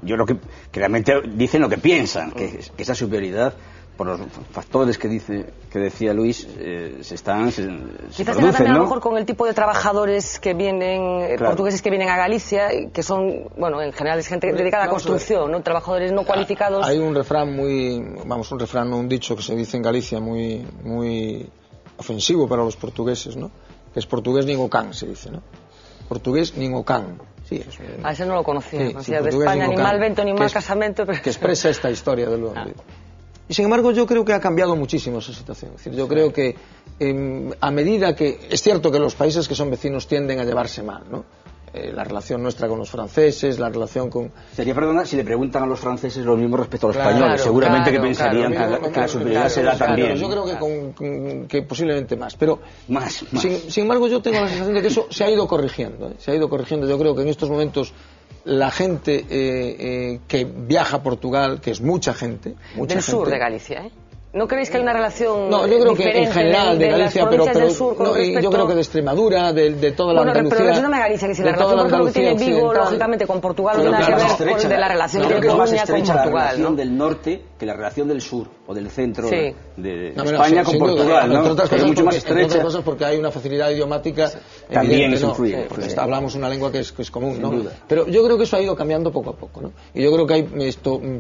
yo creo que realmente dicen lo que piensan, que esa superioridad por los factores que decía Luis quizás tenga también, ¿no? A lo mejor con el tipo de trabajadores que vienen, portugueses que vienen a Galicia, que son, bueno, en general es gente dedicada a la construcción, ¿no? Trabajadores no cualificados. Hay un refrán un dicho que se dice en Galicia muy ofensivo para los portugueses, ¿no? Que es portugués nin o can, se dice, ¿no? Portugués nin o can. Sí, ese no lo conocía, de España ni mal vento ni mal casamento, pero... que expresa esta historia del hombre. Y sin embargo yo creo que ha cambiado muchísimo esa situación. Es decir, yo creo que a medida que... Es cierto que los países que son vecinos tienden a llevarse mal, ¿no? La relación nuestra con los franceses, la relación con... Sería, perdona, si le preguntan a los franceses lo mismo respecto a los españoles, seguramente que pensarían que la superioridad se da también. Yo creo que posiblemente más, pero más. Sin embargo yo tengo la sensación de que eso se ha ido corrigiendo, se ha ido corrigiendo. Yo creo que en estos momentos la gente que viaja a Portugal, que es mucha gente... Del sur de Galicia, ¿eh? ¿No creéis que hay una relación No, yo creo que en general de Galicia, pero yo creo que de Extremadura, de toda la Andalucía... Pero no me Galicia, que si la relación por lo que tiene Vigo, lógicamente, con Portugal no tiene nada que ver con la relación que tiene Coruña con Portugal, la relación del norte que la relación del sur o del centro de España con Portugal, ¿no? Es mucho más estrecha. Entre otras cosas porque hay una facilidad idiomática también eso influye. Porque hablamos una lengua que es común, ¿no? Pero yo creo que eso ha ido cambiando poco a poco, ¿no? Y yo creo que hay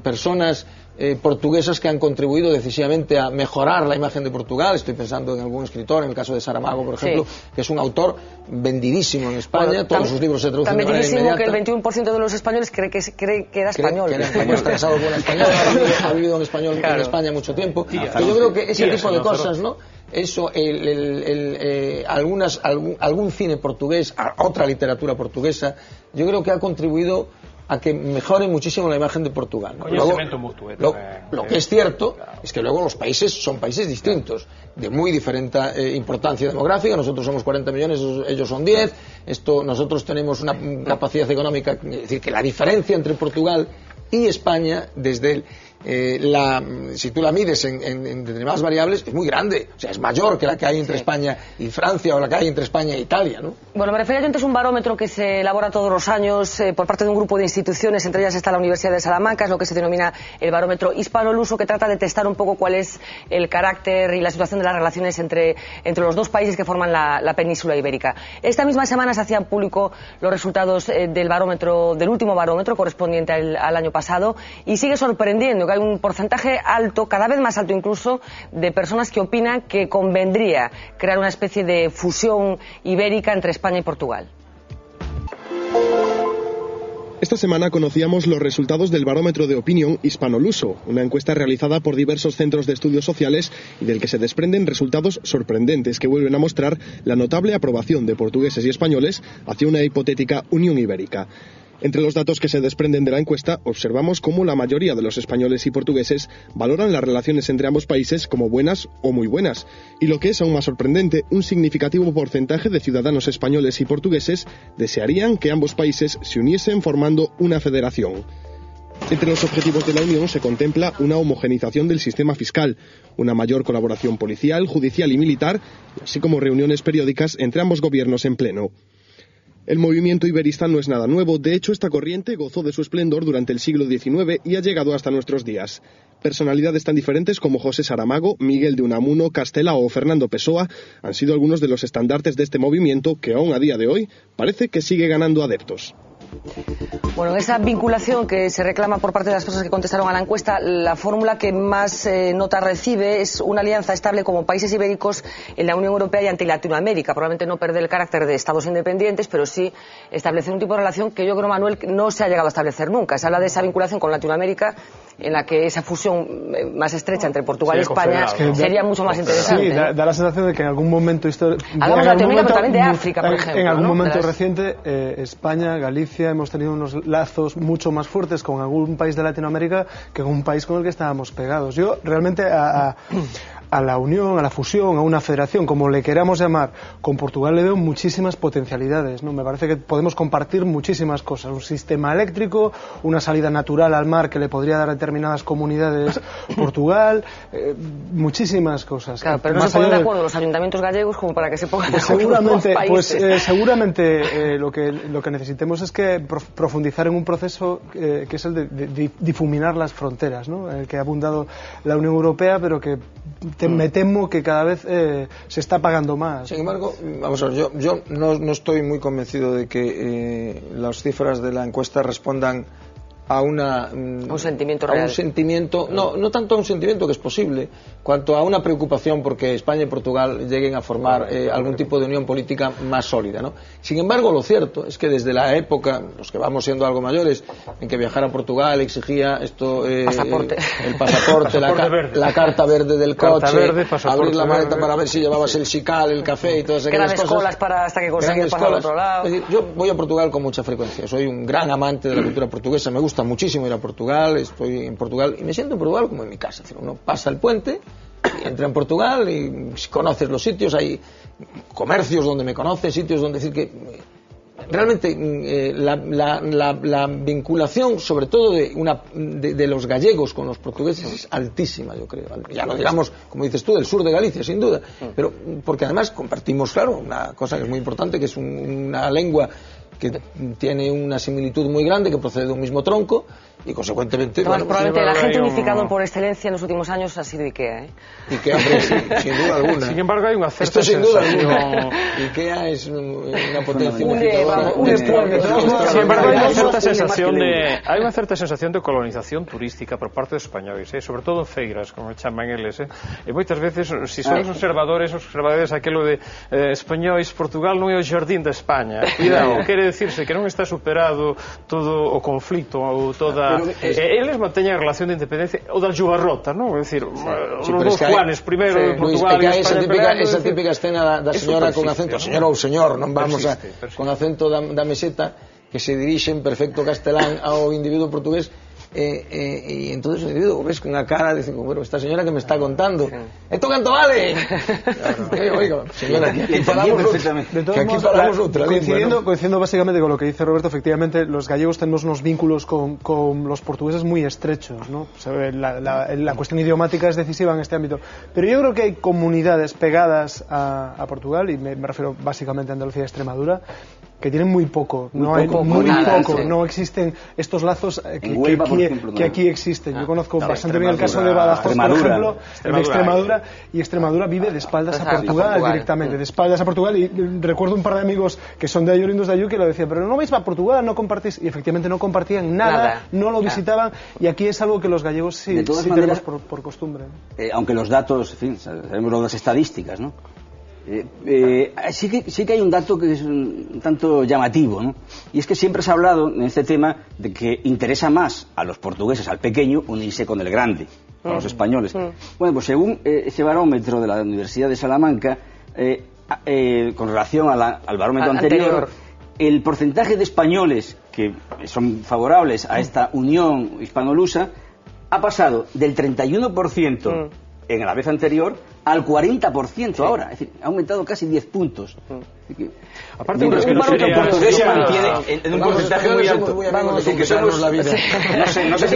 personas portuguesas que han contribuido decisivamente a mejorar la imagen de Portugal. Estoy pensando en algún escritor, en el caso de Saramago, por ejemplo, que es un autor vendidísimo en España, todos sus libros se traducen de manera inmediata. También que el 21% de los españoles cree que era español. Está casado con una española, ha vivido en España mucho tiempo. Pero yo creo que ese tipo de cosas, ¿no? Eso, algún cine portugués, otra literatura portuguesa, yo creo que ha contribuido a que mejore muchísimo la imagen de Portugal, ¿no? Lo que es cierto es que luego los países son países distintos, de muy diferente importancia demográfica. Nosotros somos 40 millones, ellos son 10. Nosotros tenemos una capacidad económica, es decir, que la diferencia entre Portugal y España, desde si tú la mides en determinadas variables, es muy grande. O sea, es mayor que la que hay entre España y Francia o la que hay entre España e Italia, ¿no? Bueno, me refería antes a un barómetro que se elabora todos los años por parte de un grupo de instituciones, entre ellas está la Universidad de Salamanca, es lo que se denomina el barómetro hispano-luso, que trata de testar un poco cuál es el carácter y la situación de las relaciones entre los dos países que forman la península ibérica. Esta misma semana se hacían público los resultados del último barómetro correspondiente al año pasado, y sigue sorprendiendo que hay un porcentaje alto, cada vez más alto incluso, de personas que opinan que convendría crear una especie de fusión ibérica entre España y Portugal. Esta semana conocíamos los resultados del barómetro de opinión hispano-luso, una encuesta realizada por diversos centros de estudios sociales y del que se desprenden resultados sorprendentes que vuelven a mostrar la notable aprobación de portugueses y españoles hacia una hipotética unión ibérica. Entre los datos que se desprenden de la encuesta, observamos cómo la mayoría de los españoles y portugueses valoran las relaciones entre ambos países como buenas o muy buenas. Y lo que es aún más sorprendente, un significativo porcentaje de ciudadanos españoles y portugueses desearían que ambos países se uniesen formando una federación. Entre los objetivos de la Unión se contempla una homogenización del sistema fiscal, una mayor colaboración policial, judicial y militar, así como reuniones periódicas entre ambos gobiernos en pleno. El movimiento iberista no es nada nuevo, de hecho esta corriente gozó de su esplendor durante el siglo XIX y ha llegado hasta nuestros días. Personalidades tan diferentes como José Saramago, Miguel de Unamuno, Castela o Fernando Pessoa han sido algunos de los estandartes de este movimiento que aún a día de hoy parece que sigue ganando adeptos. Bueno, esa vinculación que se reclama por parte de las personas que contestaron a la encuesta, la fórmula que más nota recibe es una alianza estable como países ibéricos en la Unión Europea y ante Latinoamérica. Probablemente no perder el carácter de estados independientes, pero sí establecer un tipo de relación que yo creo, Manuel, no se ha llegado a establecer nunca. Se habla de esa vinculación con Latinoamérica, en la que esa fusión más estrecha entre Portugal y España sería mucho más interesante. Sí, da la sensación de que en algún momento histórico... Hablamos de Latinoamérica, pero también de África, por ejemplo. En algún momento reciente, España, Galicia, hemos tenido unos lazos mucho más fuertes con algún país de Latinoamérica que con un país con el que estábamos pegados. Yo realmente a la unión, a la fusión, a una federación, como le queramos llamar, con Portugal le veo muchísimas potencialidades, ¿no? Me parece que podemos compartir muchísimas cosas. Un sistema eléctrico, una salida natural al mar que le podría dar a determinadas comunidades Portugal, muchísimas cosas. Claro, pero no se ponen de acuerdo los ayuntamientos gallegos como para que se pongan de acuerdo los dos países. Seguramente lo que necesitemos es que profundizar en un proceso que es el de difuminar las fronteras, ¿no? El que ha abundado la Unión Europea, pero que me temo que cada vez se está pagando más. Sin embargo, vamos a ver, yo no estoy muy convencido de que las cifras de la encuesta respondan a un sentimiento real. A un sentimiento, no tanto a un sentimiento, que es posible, cuanto a una preocupación porque España y Portugal lleguen a formar algún tipo de unión política más sólida, ¿no? Sin embargo, lo cierto es que desde la época, los que vamos siendo algo mayores, en que viajar a Portugal exigía esto, el pasaporte, la carta verde del coche, abrir la maleta para ver si llevabas el sical, el café y todas aquellas cosas. Colas hasta que consigues pasar al otro lado. Es decir, yo voy a Portugal con mucha frecuencia, soy un gran amante de la cultura portuguesa, me gusta muchísimo ir a Portugal, estoy en Portugal y me siento en Portugal como en mi casa. Uno pasa el puente, entra en Portugal y conoces los sitios, hay comercios donde me conocen, sitios donde decir que realmente la vinculación, sobre todo de los gallegos con los portugueses es altísima, yo creo. Ya no digamos, como dices tú, del sur de Galicia, sin duda, pero porque además compartimos, claro, una cosa que es muy importante, que es una lengua que tiene una similitud muy grande, que procede de un mismo tronco y consecuentemente... Probablemente el agente unificado por excelencia en los últimos años ha sido IKEA, IKEA, sin duda alguna. Sin embargo, hay una cierta sensación... IKEA es una potencia unificadora. Sin embargo, hay una cierta sensación de colonización turística por parte de españoles, sobre todo en feiras, como chaman eles. E moitas veces, se son os observadores aquilo de españois, Portugal non é o xardín de España. Cuidado, quere decirse que non está superado todo o conflito ou toda... eles manteñen a relación de independencia o da Jugarrota, non? É dicir, os dos Juanes, primeiro de Portugal e España... Esa típica escena da señora con acento, señora ou señor, non vamos a... con acento da meseta, que se dirixe en perfecto castelán ao individuo portugués, y entonces el individuo ves con una cara, dice, bueno, esta señora que me está contando, ¿esto cuánto vale? Oiga, señora, que aquí paramos otra. Coincidiendo básicamente con lo que dice Roberto, efectivamente los gallegos tenemos unos vínculos con los portugueses muy estrechos, ¿no? La cuestión idiomática es decisiva en este ámbito, pero yo creo que hay comunidades pegadas a Portugal, y me refiero básicamente a Andalucía y Extremadura, que tienen muy poco, no existen estos lazos que aquí existen. Yo conozco bastante bien el caso de Badajoz, por ejemplo, de Extremadura, y Extremadura vive de espaldas a Portugal directamente, de espaldas a Portugal, y recuerdo un par de amigos que son de allí, oriundos de allí, que lo decían, pero no vais a Portugal, no compartís, y efectivamente no compartían nada. No lo visitaban, y aquí es algo que los gallegos sí tenemos por costumbre. Aunque los datos, en fin, sabemos lo de las estadísticas, ¿no? Sí que hay un dato que es un tanto llamativo, ¿no? Y es que siempre se ha hablado en este tema de que interesa más a los portugueses, al pequeño, unirse con el grande, a los españoles. Bueno, pues según ese barómetro de la Universidad de Salamanca, con relación al barómetro anterior, el porcentaje de españoles que son favorables a esta unión hispanolusa ha pasado del 31% en la vez anterior al 40% ahora. Es decir, ha aumentado casi 10 puntos. Aparte, es que un portugués se mantiene en un porcentaje muy alto. Vamos a complicarnos la vida. No sé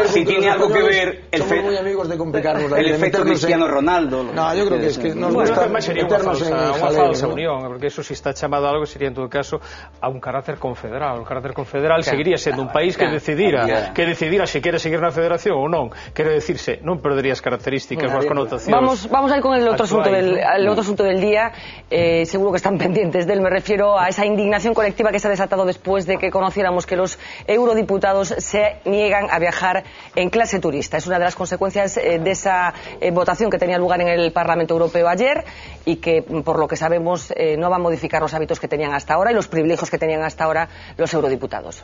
si tiene algo que ver somos muy amigos de complicarnos la vida. El efecto Cristiano Ronaldo. No, yo creo que es que nos gusta meternos en unha falsa unión, porque eso si está chamado a algo sería en todo caso a un carácter confederal. Un carácter confederal seguiría sendo un país que decidira se quere seguir na federación ou non. Quero decirse, non perdería as características ou as connotacións. Vamos a ir con el otro asunto del día. Seguro que están pendientes de él. Me refiero a esa indignación colectiva que se ha desatado después de que conociéramos que los eurodiputados se niegan a viajar en clase turista. Es una de las consecuencias de esa votación que tenía lugar en el Parlamento Europeo ayer y que, por lo que sabemos, no va a modificar los hábitos que tenían hasta ahora y los privilegios que tenían hasta ahora los eurodiputados.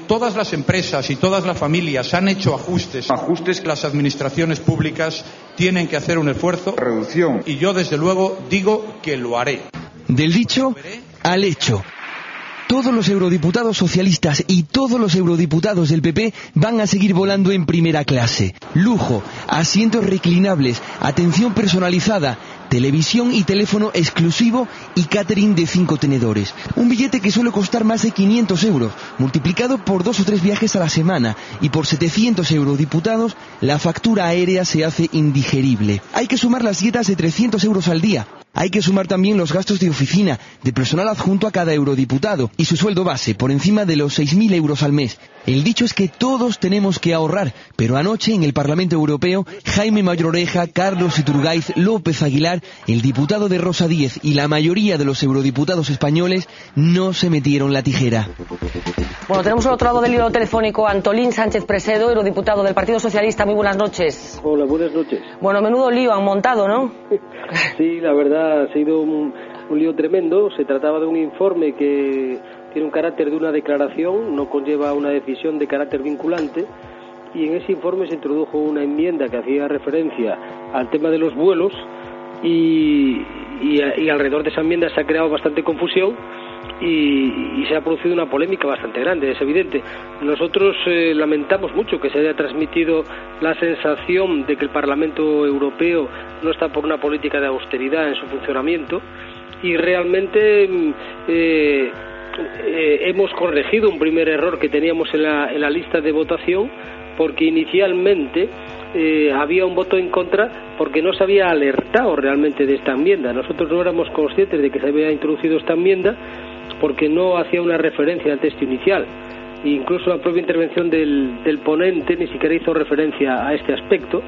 Todas las empresas y todas las familias han hecho ajustes. Las administraciones públicas tienen que hacer un esfuerzo. Reducción. Y yo, desde luego, digo que lo haré. Del dicho al hecho. Todos los eurodiputados socialistas y todos los eurodiputados del PP van a seguir volando en primera clase. Lujo, asientos reclinables, atención personalizada, televisión y teléfono exclusivo y catering de 5 tenedores. Un billete que suele costar más de 500 euros, multiplicado por 2 o 3 viajes a la semana, y por 700 eurodiputados, la factura aérea se hace indigerible. Hay que sumar las dietas de 300 euros al día. Hay que sumar también los gastos de oficina, de personal adjunto a cada eurodiputado y su sueldo base, por encima de los 6.000 euros al mes. El dicho es que todos tenemos que ahorrar, pero anoche en el Parlamento Europeo, Jaime Mayoreja, Carlos Iturgaiz, López Aguilar, el diputado de Rosa Díez y la mayoría de los eurodiputados españoles no se metieron la tijera. Bueno, tenemos al otro lado del hilo telefónico a Antolín Sánchez Presedo, eurodiputado del Partido Socialista. Muy buenas noches. Hola, buenas noches. Bueno, menudo lío han montado, ¿no? Sí, la verdad ha sido un lío tremendo. Se trataba de un informe que tiene un carácter de una declaración, no conlleva una decisión de carácter vinculante, y en ese informe se introdujo una enmienda que hacía referencia al tema de los vuelos y alrededor de esa enmienda se ha creado bastante confusión y se ha producido una polémica bastante grande, es evidente. Nosotros lamentamos mucho que se haya transmitido la sensación de que el Parlamento Europeo no está por una política de austeridad en su funcionamiento, y realmente hemos corregido un primer error que teníamos en la lista de votación, porque inicialmente había un voto en contra porque no se había alertado realmente de esta enmienda. Nosotros no éramos conscientes de que se había introducido esta enmienda porque no hacía una referencia al texto inicial. Incluso la propia intervención del ponente ni siquiera hizo referencia a este aspecto,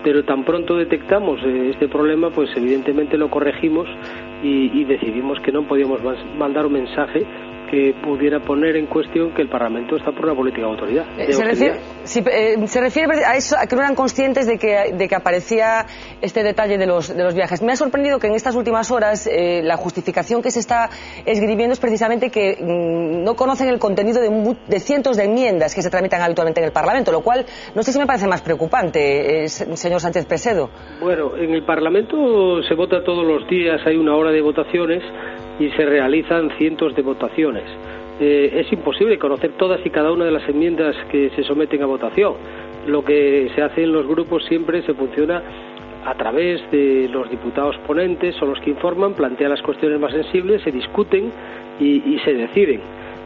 pero tan pronto detectamos este problema, pues evidentemente lo corregimos y decidimos que no podíamos mandar un mensaje que pudiera poner en cuestión que el Parlamento está por una política de autoridad. Se refiere a eso, a que no eran conscientes de que aparecía este detalle de los viajes. Me ha sorprendido que en estas últimas horas la justificación que se está esgrimiendo es precisamente que no conocen el contenido de cientos de enmiendas que se tramitan habitualmente en el Parlamento, lo cual no sé si me parece más preocupante, señor Sánchez Presedo. Bueno, en el Parlamento se vota todos los días, hay una hora de votaciones y se realizan cientos de votaciones. Es imposible conocer todas y cada una de las enmiendas que se someten a votación. Lo que se hace en los grupos siempre se funciona a través de los diputados ponentes, son los que informan, plantean las cuestiones más sensibles, se discuten y se deciden.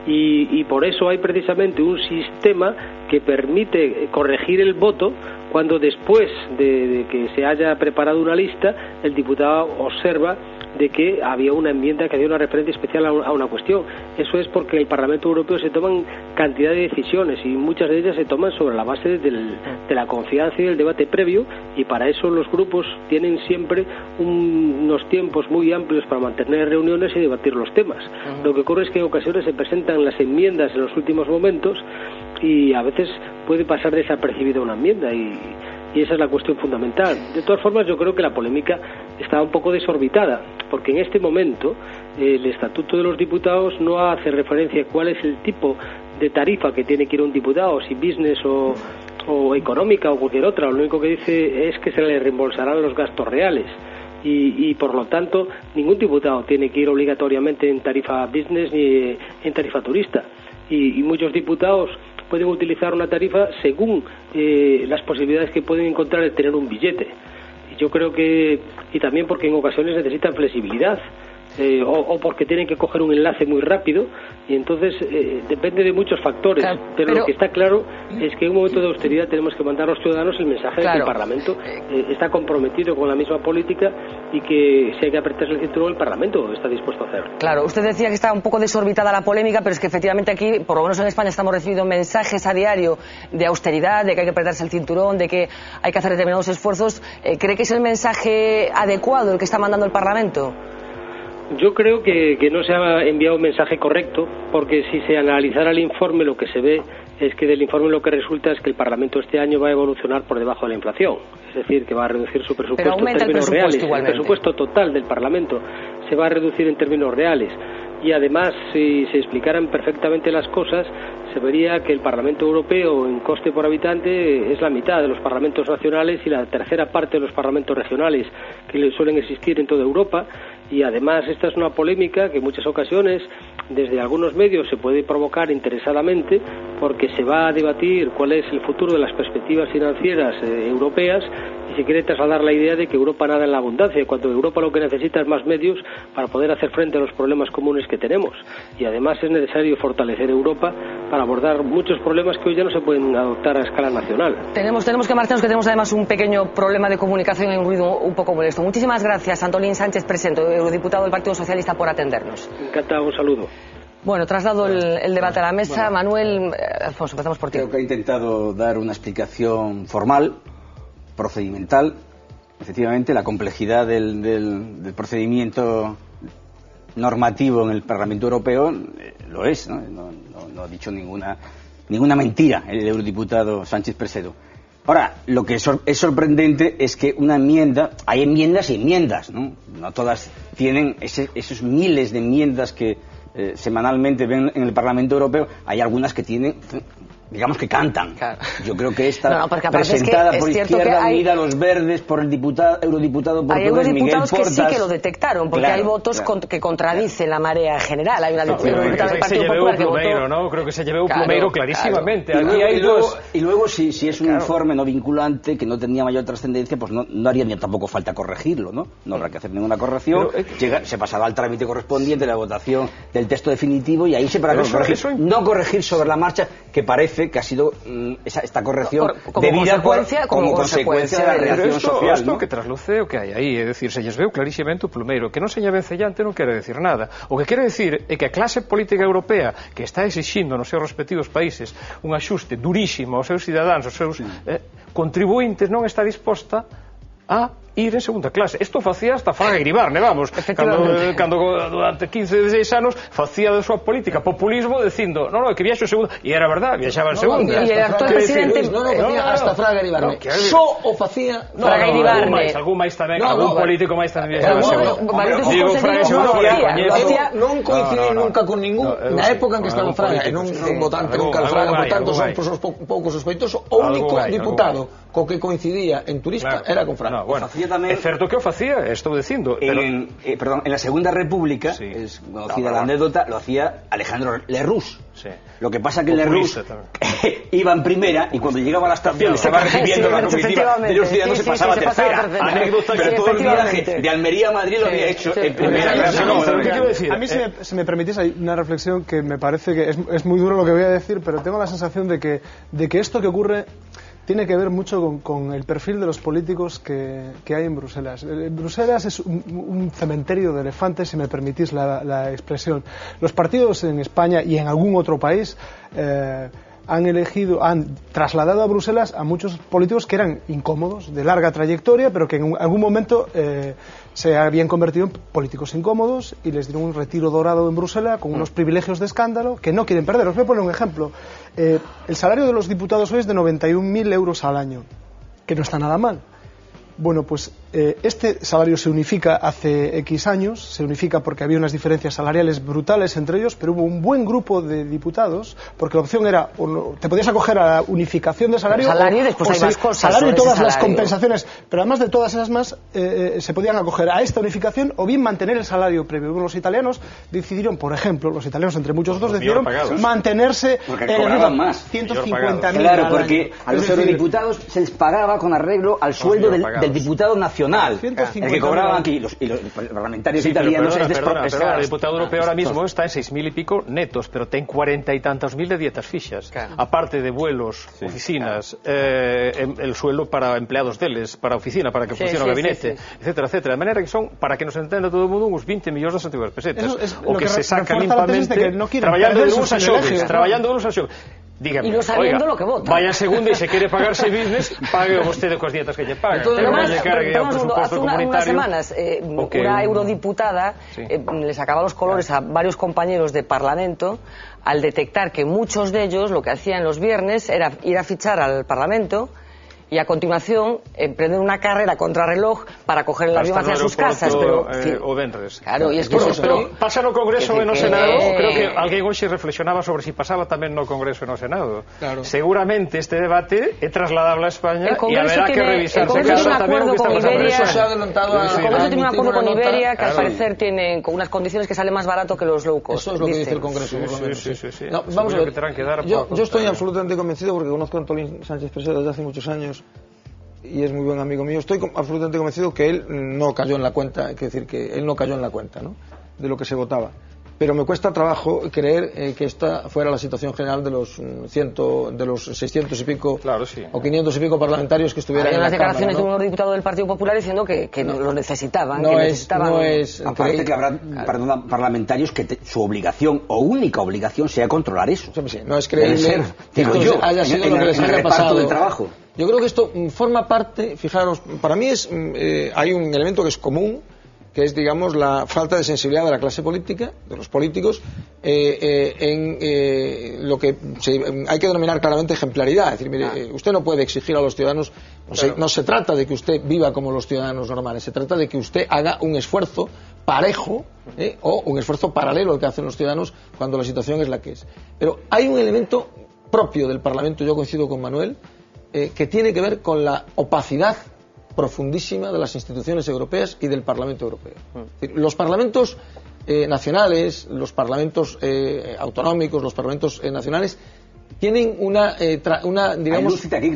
Y por eso hay precisamente un sistema que permite corregir el voto cuando después de que se haya preparado una lista, el diputado observa de que había una enmienda que había una referencia especial a una cuestión. Eso es porque en el Parlamento Europeo se toman cantidad de decisiones y muchas de ellas se toman sobre la base de la confianza y del debate previo, y para eso los grupos tienen siempre unos tiempos muy amplios para mantener reuniones y debatir los temas. Lo que ocurre es que en ocasiones se presentan las enmiendas en los últimos momentos y a veces puede pasar desapercibida una enmienda y esa es la cuestión fundamental. De todas formas, yo creo que la polémica está un poco desorbitada, porque en este momento el Estatuto de los Diputados no hace referencia a cuál es el tipo de tarifa que tiene que ir un diputado, si business o económica o cualquier otra. Lo único que dice es que se le reembolsarán los gastos reales. Y por lo tanto, ningún diputado tiene que ir obligatoriamente en tarifa business ni en tarifa turista. Y muchos diputados pueden utilizar una tarifa según las posibilidades que pueden encontrar de tener un billete. Y yo creo que, y también porque en ocasiones necesitan flexibilidad. O porque tienen que coger un enlace muy rápido, y entonces depende de muchos factores, pero lo que está claro es que en un momento de austeridad tenemos que mandar a los ciudadanos el mensaje de que el Parlamento está comprometido con la misma política y que si hay que apretarse el cinturón, el Parlamento está dispuesto a hacerlo. Claro, usted decía que está un poco desorbitada la polémica, pero es que efectivamente aquí, por lo menos en España, estamos recibiendo mensajes a diario de austeridad, de que hay que apretarse el cinturón, de que hay que hacer determinados esfuerzos. ¿Cree que es el mensaje adecuado el que está mandando el Parlamento? Yo creo que no se ha enviado un mensaje correcto, porque si se analizara el informe, lo que se ve es que del informe lo que resulta es que el Parlamento este año va a evolucionar por debajo de la inflación, es decir, que va a reducir su presupuesto en términos reales. El presupuesto total del Parlamento se va a reducir en términos reales. Y además, si se explicaran perfectamente las cosas, se vería que el Parlamento Europeo en coste por habitante es la mitad de los parlamentos nacionales y la tercera parte de los parlamentos regionales que suelen existir en toda Europa. Y además esta es una polémica que en muchas ocasiones desde algunos medios se puede provocar interesadamente, porque se va a debatir cuál es el futuro de las perspectivas financieras europeas, y se quiere trasladar la idea de que Europa nada en la abundancia, cuando Europa lo que necesita es más medios para poder hacer frente a los problemas comunes que tenemos. Y además es necesario fortalecer Europa para abordar muchos problemas que hoy ya no se pueden adoptar a escala nacional. Tenemos que marcharnos, que tenemos además un pequeño problema de comunicación y un ruido un poco molesto. Muchísimas gracias, Antolín Sánchez Presento, eurodiputado del Partido Socialista, por atendernos. Encantado, un saludo. Bueno, traslado el debate a la mesa. Manuel, Alfonso, empezamos por ti. Creo que ha intentado dar una explicación formal, procedimental. Efectivamente, la complejidad del procedimiento normativo en el Parlamento Europeo lo es, ¿no? No ha dicho ninguna mentira el eurodiputado Sánchez Presedo. Ahora, lo que es sorprendente es que una enmienda, hay enmiendas y enmiendas, ¿no? No todas tienen esos miles de enmiendas que semanalmente ven en el Parlamento Europeo. Hay algunas que tienen, digamos, que cantan. Claro. Yo creo que esta, presentada por Izquierda Unida, los Verdes, por el eurodiputado portugués Miguel Portas... Hay eurodiputados que sí que lo detectaron, porque hay votos que contradicen la marea general. Hay una diputada del Partido Popular que votó... ¿no? Creo que se llevó un plumeiro clarísimamente. Y luego, si es un informe no vinculante, que no tenía mayor trascendencia, pues no haría ni tampoco falta corregirlo, ¿no? No habrá que hacer ninguna corrección. Se pasará al trámite correspondiente, la votación del texto definitivo, y ahí se para corregir. No corregir sobre la marcha, que parece que ha sido esta corrección debida como consecuencia de la reacción social. Isto que trasluce o que hai aí, é dicir, se lles veu clarísimamente o plumeiro, que non seña vencellante non quere decir nada. O que quere decir é que a clase política europea, que está exixindo nos seus respectivos países un axuste durísimo aos seus cidadáns, aos seus contribuintes, non está disposta a ir en segunda clase. Isto facía hasta Fraga Iribarne, vamos, cando durante 15, 16 anos facía de súa política populismo dicindo, no, que viaxo en segunda, e era verdad, viaxaba en segunda. E o actual presidente hasta Fraga Iribarne. Só o facía Fraga Iribarne. Algún máis tamén, algún político máis tamén viaxaba en segunda. Digo, Fraga non coincidí nunca con ningún na época en que estaba Fraga, e non votante nunca Fraga, por tanto son un pouco sospeitoso. O único diputado co que coincidía en Turista era con Fraga. É certo que o facía, estou dicindo. En la Segunda República, es conocida la anécdota, lo hacía Alejandro Lerroux. Lo que pasa que Lerroux iba en primera, y cuando llegaba a la estación estaba recibiendo la comitiva de los ciudadanos, se pasaba a tercera. Anécdota que todo el viaje de Almería a Madrid lo había hecho en primera clase. A mí, si me permitís, hay una reflexión que me parece que es muy duro lo que voy a decir, pero tengo la sensación de que esto que ocurre tiene que ver mucho con el perfil de los políticos que hay en Bruselas. Bruselas es un cementerio de elefantes, si me permitís la expresión. Los partidos en España y en algún otro país han trasladado a Bruselas a muchos políticos que eran incómodos, de larga trayectoria, pero que en algún momento se habían convertido en políticos incómodos y les dieron un retiro dorado en Bruselas con unos privilegios de escándalo que no quieren perder. Os voy a poner un ejemplo. El salario de los diputados hoy es de 91.000 euros al año, que no está nada mal. Bueno, pues este salario se unifica hace X años, se unifica porque había unas diferencias salariales brutales entre ellos, pero hubo un buen grupo de diputados, porque la opción era, te podías acoger a la unificación de salario, y después hay más cosas salario y todas las salario. compensaciones, pero además de todas esas más, se podían acoger a esta unificación o bien mantener el salario previo. Los italianos decidieron, por ejemplo, los italianos entre muchos otros decidieron mantenerse en el más 150.000. Claro, porque a los eurodiputados se les pagaba con arreglo al sueldo del diputado nacional, el que cobraban aquí, y los parlamentarios italianos es perdona, el diputado europeo ahora mismo está en 6.000 y pico netos, pero ten 40 y tantos mil de dietas fixas, aparte de vuelos, oficinas, el sueldo para empleados deles, para oficina, para que funcione o gabinete, etcétera, etcétera, de manera que son, para que nos entenda todo o mundo, uns 20 millóns de antiguas pesetas, o que se saca limpamente traballando de uns a xoves, dígame, y no sabiendo oiga, lo que vota. Vaya segundo y se quiere pagarse business, pague vostede cos dietas que lle paga. Hace unas semanas una eurodiputada le sacaba los colores a varios compañeros de Parlamento al detectar que muchos de ellos lo que hacían los viernes era ir a fichar al Parlamento y a continuación emprender una carrera contrarreloj para coger el avión hacia sus casas, pero o venres. Claro, y es que pero pasa no Congreso e no Senado. Creo que alguén hoxe reflexionaba sobre si pasaba tamén no Congreso e no Senado. Claro. Seguramente este debate é trasladable a España e haberá que revisarse tamén o que está pasando en Eso se ha adelantado a el Congreso tiene un acuerdo con Iberia que al parecer tienen con unas condiciones que sale más barato que los low cost. Eso es lo que dice el Congreso, por lo menos. Vamos a ver, yo estoy absolutamente convencido, porque conozco a Antolín Sánchez Presero desde hace muchos años y es muy buen amigo mío. Estoy absolutamente convencido que él no cayó en la cuenta, es decir, que él no cayó en la cuenta, ¿no?, de lo que se votaba. Pero me cuesta trabajo creer que esta fuera la situación general de los 600 y pico o 500 y pico parlamentarios que estuvieran en la Cámara. Hay unas declaraciones de un diputado del Partido Popular diciendo que lo necesitaban. Aparte que habrá parlamentarios que su obligación o única obligación sea controlar eso. No es creíble que haya sido lo que les haya pasado del trabajo. Yo creo que esto forma parte, fijaros, para mí hay un elemento que es común, que es, digamos, la falta de sensibilidad de la clase política, de los políticos, en lo que hay que denominar claramente ejemplaridad. Es decir, mire, usted no puede exigir a los ciudadanos, no se trata de que usted viva como los ciudadanos normales, se trata de que usted haga un esfuerzo parejo o un esfuerzo paralelo al que hacen los ciudadanos cuando la situación es la que es. Pero hay un elemento propio del Parlamento, yo coincido con Manuel, que tiene que ver con la opacidad profundísima de las instituciones europeas y del Parlamento Europeo. Es decir, los parlamentos nacionales, los parlamentos autonómicos, los parlamentos nacionales tienen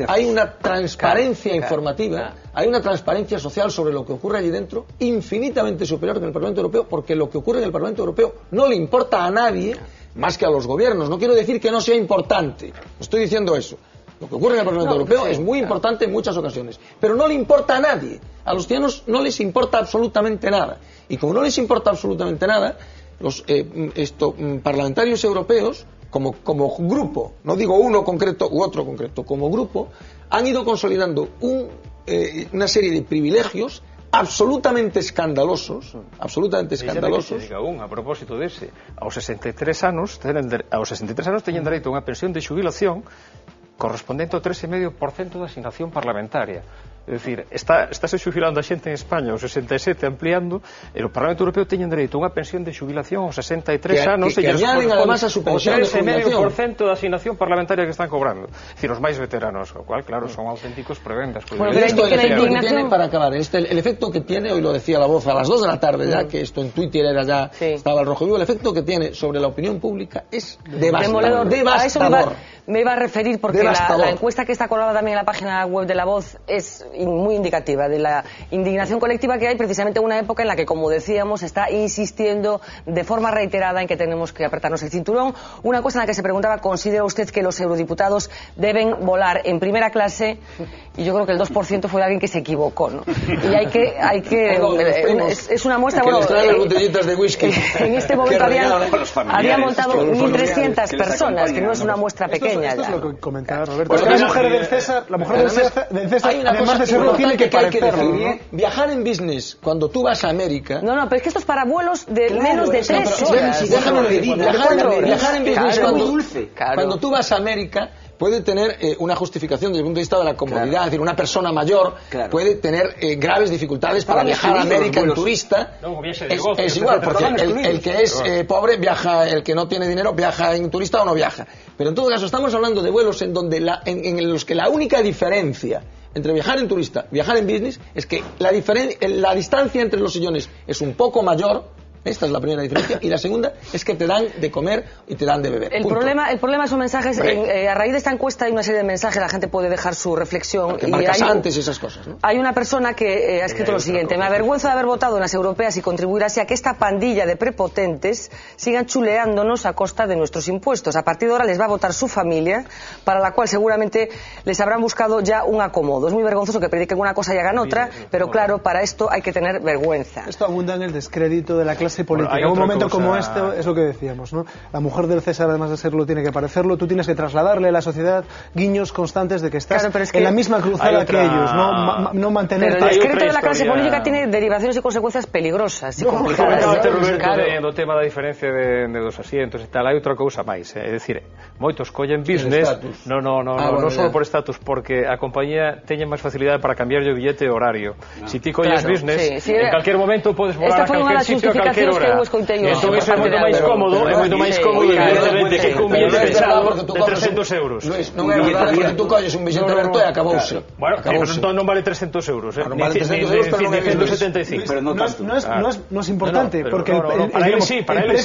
hay una transparencia informativa, hay una transparencia social sobre lo que ocurre allí dentro infinitamente superior que en el Parlamento Europeo, porque lo que ocurre en el Parlamento Europeo no le importa a nadie más que a los gobiernos. No quiero decir que no sea importante, no estoy diciendo eso. Lo que ocurre en el Parlamento Europeo es muy importante en muchas ocasiones, pero no le importa a nadie. A los ciudadanos no les importa absolutamente nada. Y como no les importa absolutamente nada, los parlamentarios europeos, como grupo, no digo uno concreto u otro concreto, como grupo, han ido consolidando una serie de privilegios absolutamente escandalosos, a propósito dese, aos 63 anos teñen dereito a unha pensión de xubilación correspondente ao 3,5% da asignación parlamentaria. É dicir, estáse xubilando a xente en España aos 67 ampliando, e o Parlamento Europeo teñen dereito a unha pensión de xubilación aos 63 anos que añaden además a su pensión de xubilación 3,5% da asignación parlamentaria que están cobrando. É dicir, os máis veteranos, o cual, claro, son auténticos prebendas. Bueno, pero esto, el efecto que tiene, para acabar, el efecto que tiene, hoy lo decía La Voz a las 2 de la tarde ya, que esto en Twitter era ya, estaba el rojo vivo, el efecto que tiene sobre la opinión pública es devastador. A eso me iba a referir, porque la encuesta que está colgada también en la página web de La Voz es muy indicativa de la indignación colectiva que hay precisamente en una época en la que, como decíamos, está insistiendo de forma reiterada en que tenemos que apretarnos el cinturón. Una cosa en la que se preguntaba, ¿considera usted que los eurodiputados deben volar en primera clase? Y yo creo que el 2% fue de alguien que se equivocó, ¿no? Y hay que es una muestra, bueno, las botellitas de whisky. En este momento había montado 1.300 personas, que no es una muestra pequeña. Esto es lo que comentaba Roberto. La mujer del César, además tiene que parecerlo, ¿no? Viajar en business cuando tú vas a América... No, pero es que esto es para vuelos de menos de 3 horas. Viajar en business cuando tú vas a América puede tener una justificación desde el punto de vista de la comodidad. Es decir, una persona mayor puede tener graves dificultades para viajar a América en turista. Es igual, porque el que es pobre viaja, el que no tiene dinero viaja en turista o no viaja. Pero en todo caso estamos hablando de vuelos en donde en los que la única diferencia entre viajar en turista y viajar en business es que la distancia entre los sillones es un poco mayor. Esta es la primera diferencia. Y la segunda es que te dan de comer y te dan de beber. El problema son mensajes. A raíz de esta encuesta hay una serie de mensajes, la gente puede dejar su reflexión. Que marcas antes esas cosas, ¿no? Hay una persona que ha escrito lo siguiente: me avergüenza de haber votado en las europeas y contribuir así a que esta pandilla de prepotentes sigan chuleándonos a costa de nuestros impuestos. A partir de ahora les va a votar su familia, para la cual seguramente les habrán buscado ya un acomodo. Es muy vergonzoso que prediquen una cosa y hagan otra, pero claro, para esto hay que tener vergüenza. Esto abunda en el descrédito de la clase política. En un momento como este es lo que decíamos, ¿no? La mujer del César, además de serlo, tiene que parecerlo. Tú tienes que trasladarle a la sociedad guiños constantes de que estás en la misma cruzada que ellos, no mantenerte. Pero el descrédito de la clase política tiene derivaciones y consecuencias peligrosas e complicadas. Roberto, do tema da diferencia de dos asientos e tal, hai outra cousa máis, é dicir, moitos collen business, non só por estatus, porque a compañía teñe máis facilidade para cambiar o billete horario. Si ti colles business, en calquer momento podes volar a calquer sitio a calquer hora. Entón iso é moito máis cómodo evidentemente que un billete pesado de 300 euros. Luis, non é verdade, porque tú colles un billete aberto e acabouse. Bueno, entón non vale 300 euros, non vale 300 euros, pero non é 175. Pero no es importante, porque para él sí. Pero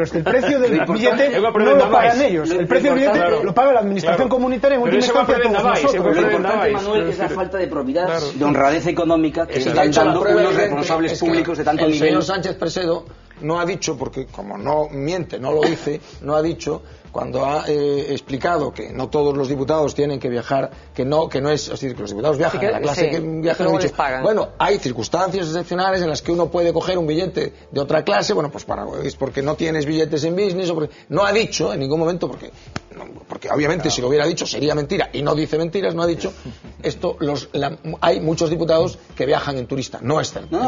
es que el precio del billete no lo pagan ellos. El precio del billete lo paga la administración comunitaria en última instancia todos nosotros. Lo importante, Manuel, es la falta de probidad, de honradez económica que están dando unos responsables públicos de tanto nivel. El señor Sánchez Presedo no ha dicho, porque como no miente, no lo dice, no ha dicho, cuando ha explicado que no todos los diputados tienen que viajar, que no es, es decir, que los diputados viajan, la clase que viaja, no ha dicho, bueno, hay circunstancias excepcionales en las que uno puede coger un billete de otra clase, bueno, pues es porque no tienes billetes en business, o porque no ha dicho en ningún momento, porque obviamente si lo hubiera dicho sería mentira, y no dice mentiras, no ha dicho esto. Hay muchos diputados que viajan en turista, no es cierto.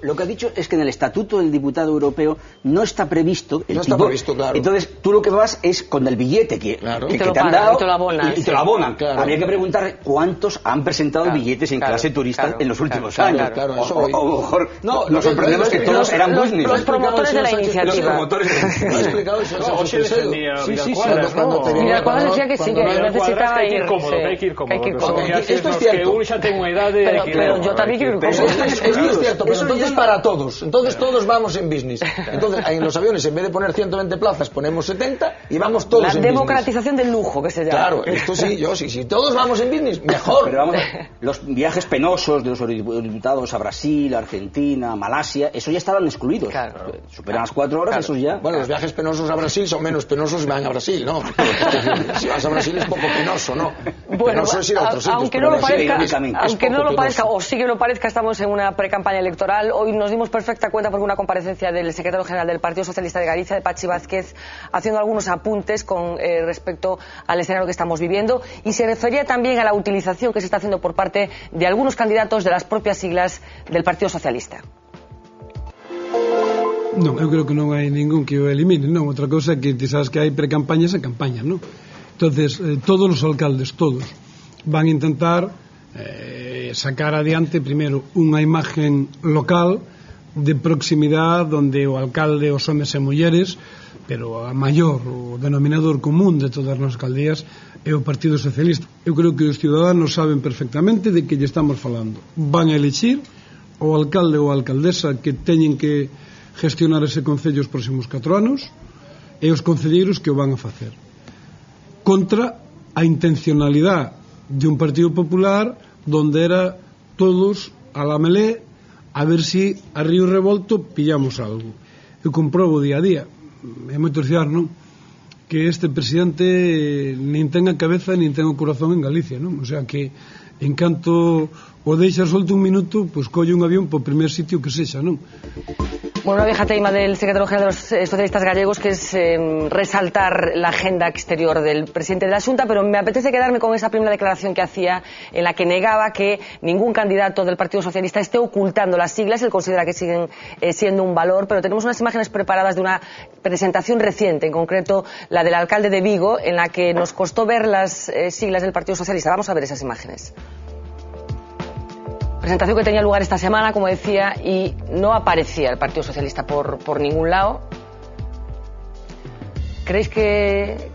Lo que ha dicho es que en el estatuto del diputado europeo no está previsto claro. Entonces tú lo que vas es con el billete que te han dado y te lo abonan. Claro. Habría que preguntar cuántos han presentado billetes en clase turista en los últimos años. O mejor nos sorprendemos que todos eran business. Los promotores de la iniciativa. Lo ha explicado eso. Mira, cuando decía que sí, que necesitaba ir cómodo, que hay que ir cómodo. Esto es cierto. Que uno ya tenga una edad de... Pero yo también quiero ir cómodo. Esto es cierto, pero entonces para todos. Entonces todos vamos en business. Entonces en los aviones, en vez de poner 120 plazas, ponemos 70 y vamos todos en business. La democratización del lujo, que se llama. Claro, esto sí, si todos vamos en business, mejor. Pero vamos, los viajes penosos de los diputados a Brasil, Argentina, Malasia, eso ya estaban excluidos. Claro. Superan las 4 horas, eso ya... Bueno, los viajes penosos a Brasil son menos penosos si van a Brasil, ¿no? Si vas a Brasil es poco penoso, ¿no? Bueno, penoso es ir a otros sitios, aunque no lo parezca, o sí que lo parezca, estamos en una pre-campaña electoral. Hoy nos dimos perfecta cuenta por una comparecencia del secretario general del Partido Socialista de Galicia, de Pachi Vázquez, haciendo algunos apuntes con respecto al escenario que estamos viviendo, y se refería también a la utilización que se está haciendo por parte de algunos candidatos de las propias siglas del Partido Socialista. Non, eu creo que non hai ningún que o elimine, non. Outra cousa é que ti sabes que hai precampañas e campañas, non? Entonces, todos os alcaldes, todos, van a intentar sacar adiante, primeiro, unha imagen local de proximidade onde o alcalde, os homes e mulleres, pero a maior, o denominador común de todas as alcaldías é o Partido Socialista. Eu creo que os ciudadanos saben perfectamente de que lle estamos falando. Van a elixir o alcalde ou a alcaldesa que teñen que gestionar ese concello os próximos 4 anos e os concelleiros que o van a facer contra a intencionalidade de un Partido Popular donde era todos a la melé a ver si a río revolto pillamos algo. Eu comprobo día a día en moitos ciudades, non? que este presidente nin ten a cabeza nin ten o corazón en Galicia, non? O sea que en canto o deixa solto un minuto, pois colle un avión para o primer sitio que sexa, non? Bueno, una vieja teima del secretario general de los socialistas gallegos, que es resaltar la agenda exterior del presidente de la Xunta, pero me apetece quedarme con esa primera declaración que hacía, en la que negaba que ningún candidato del Partido Socialista esté ocultando las siglas. Él considera que siguen siendo un valor, pero tenemos unas imágenes preparadas de una presentación reciente, en concreto la del alcalde de Vigo, en la que nos costó ver las siglas del Partido Socialista. Vamos a ver esas imágenes. Presentación que tenía lugar esta semana, como decía, y no aparecía el Partido Socialista por ningún lado. ¿Creéis que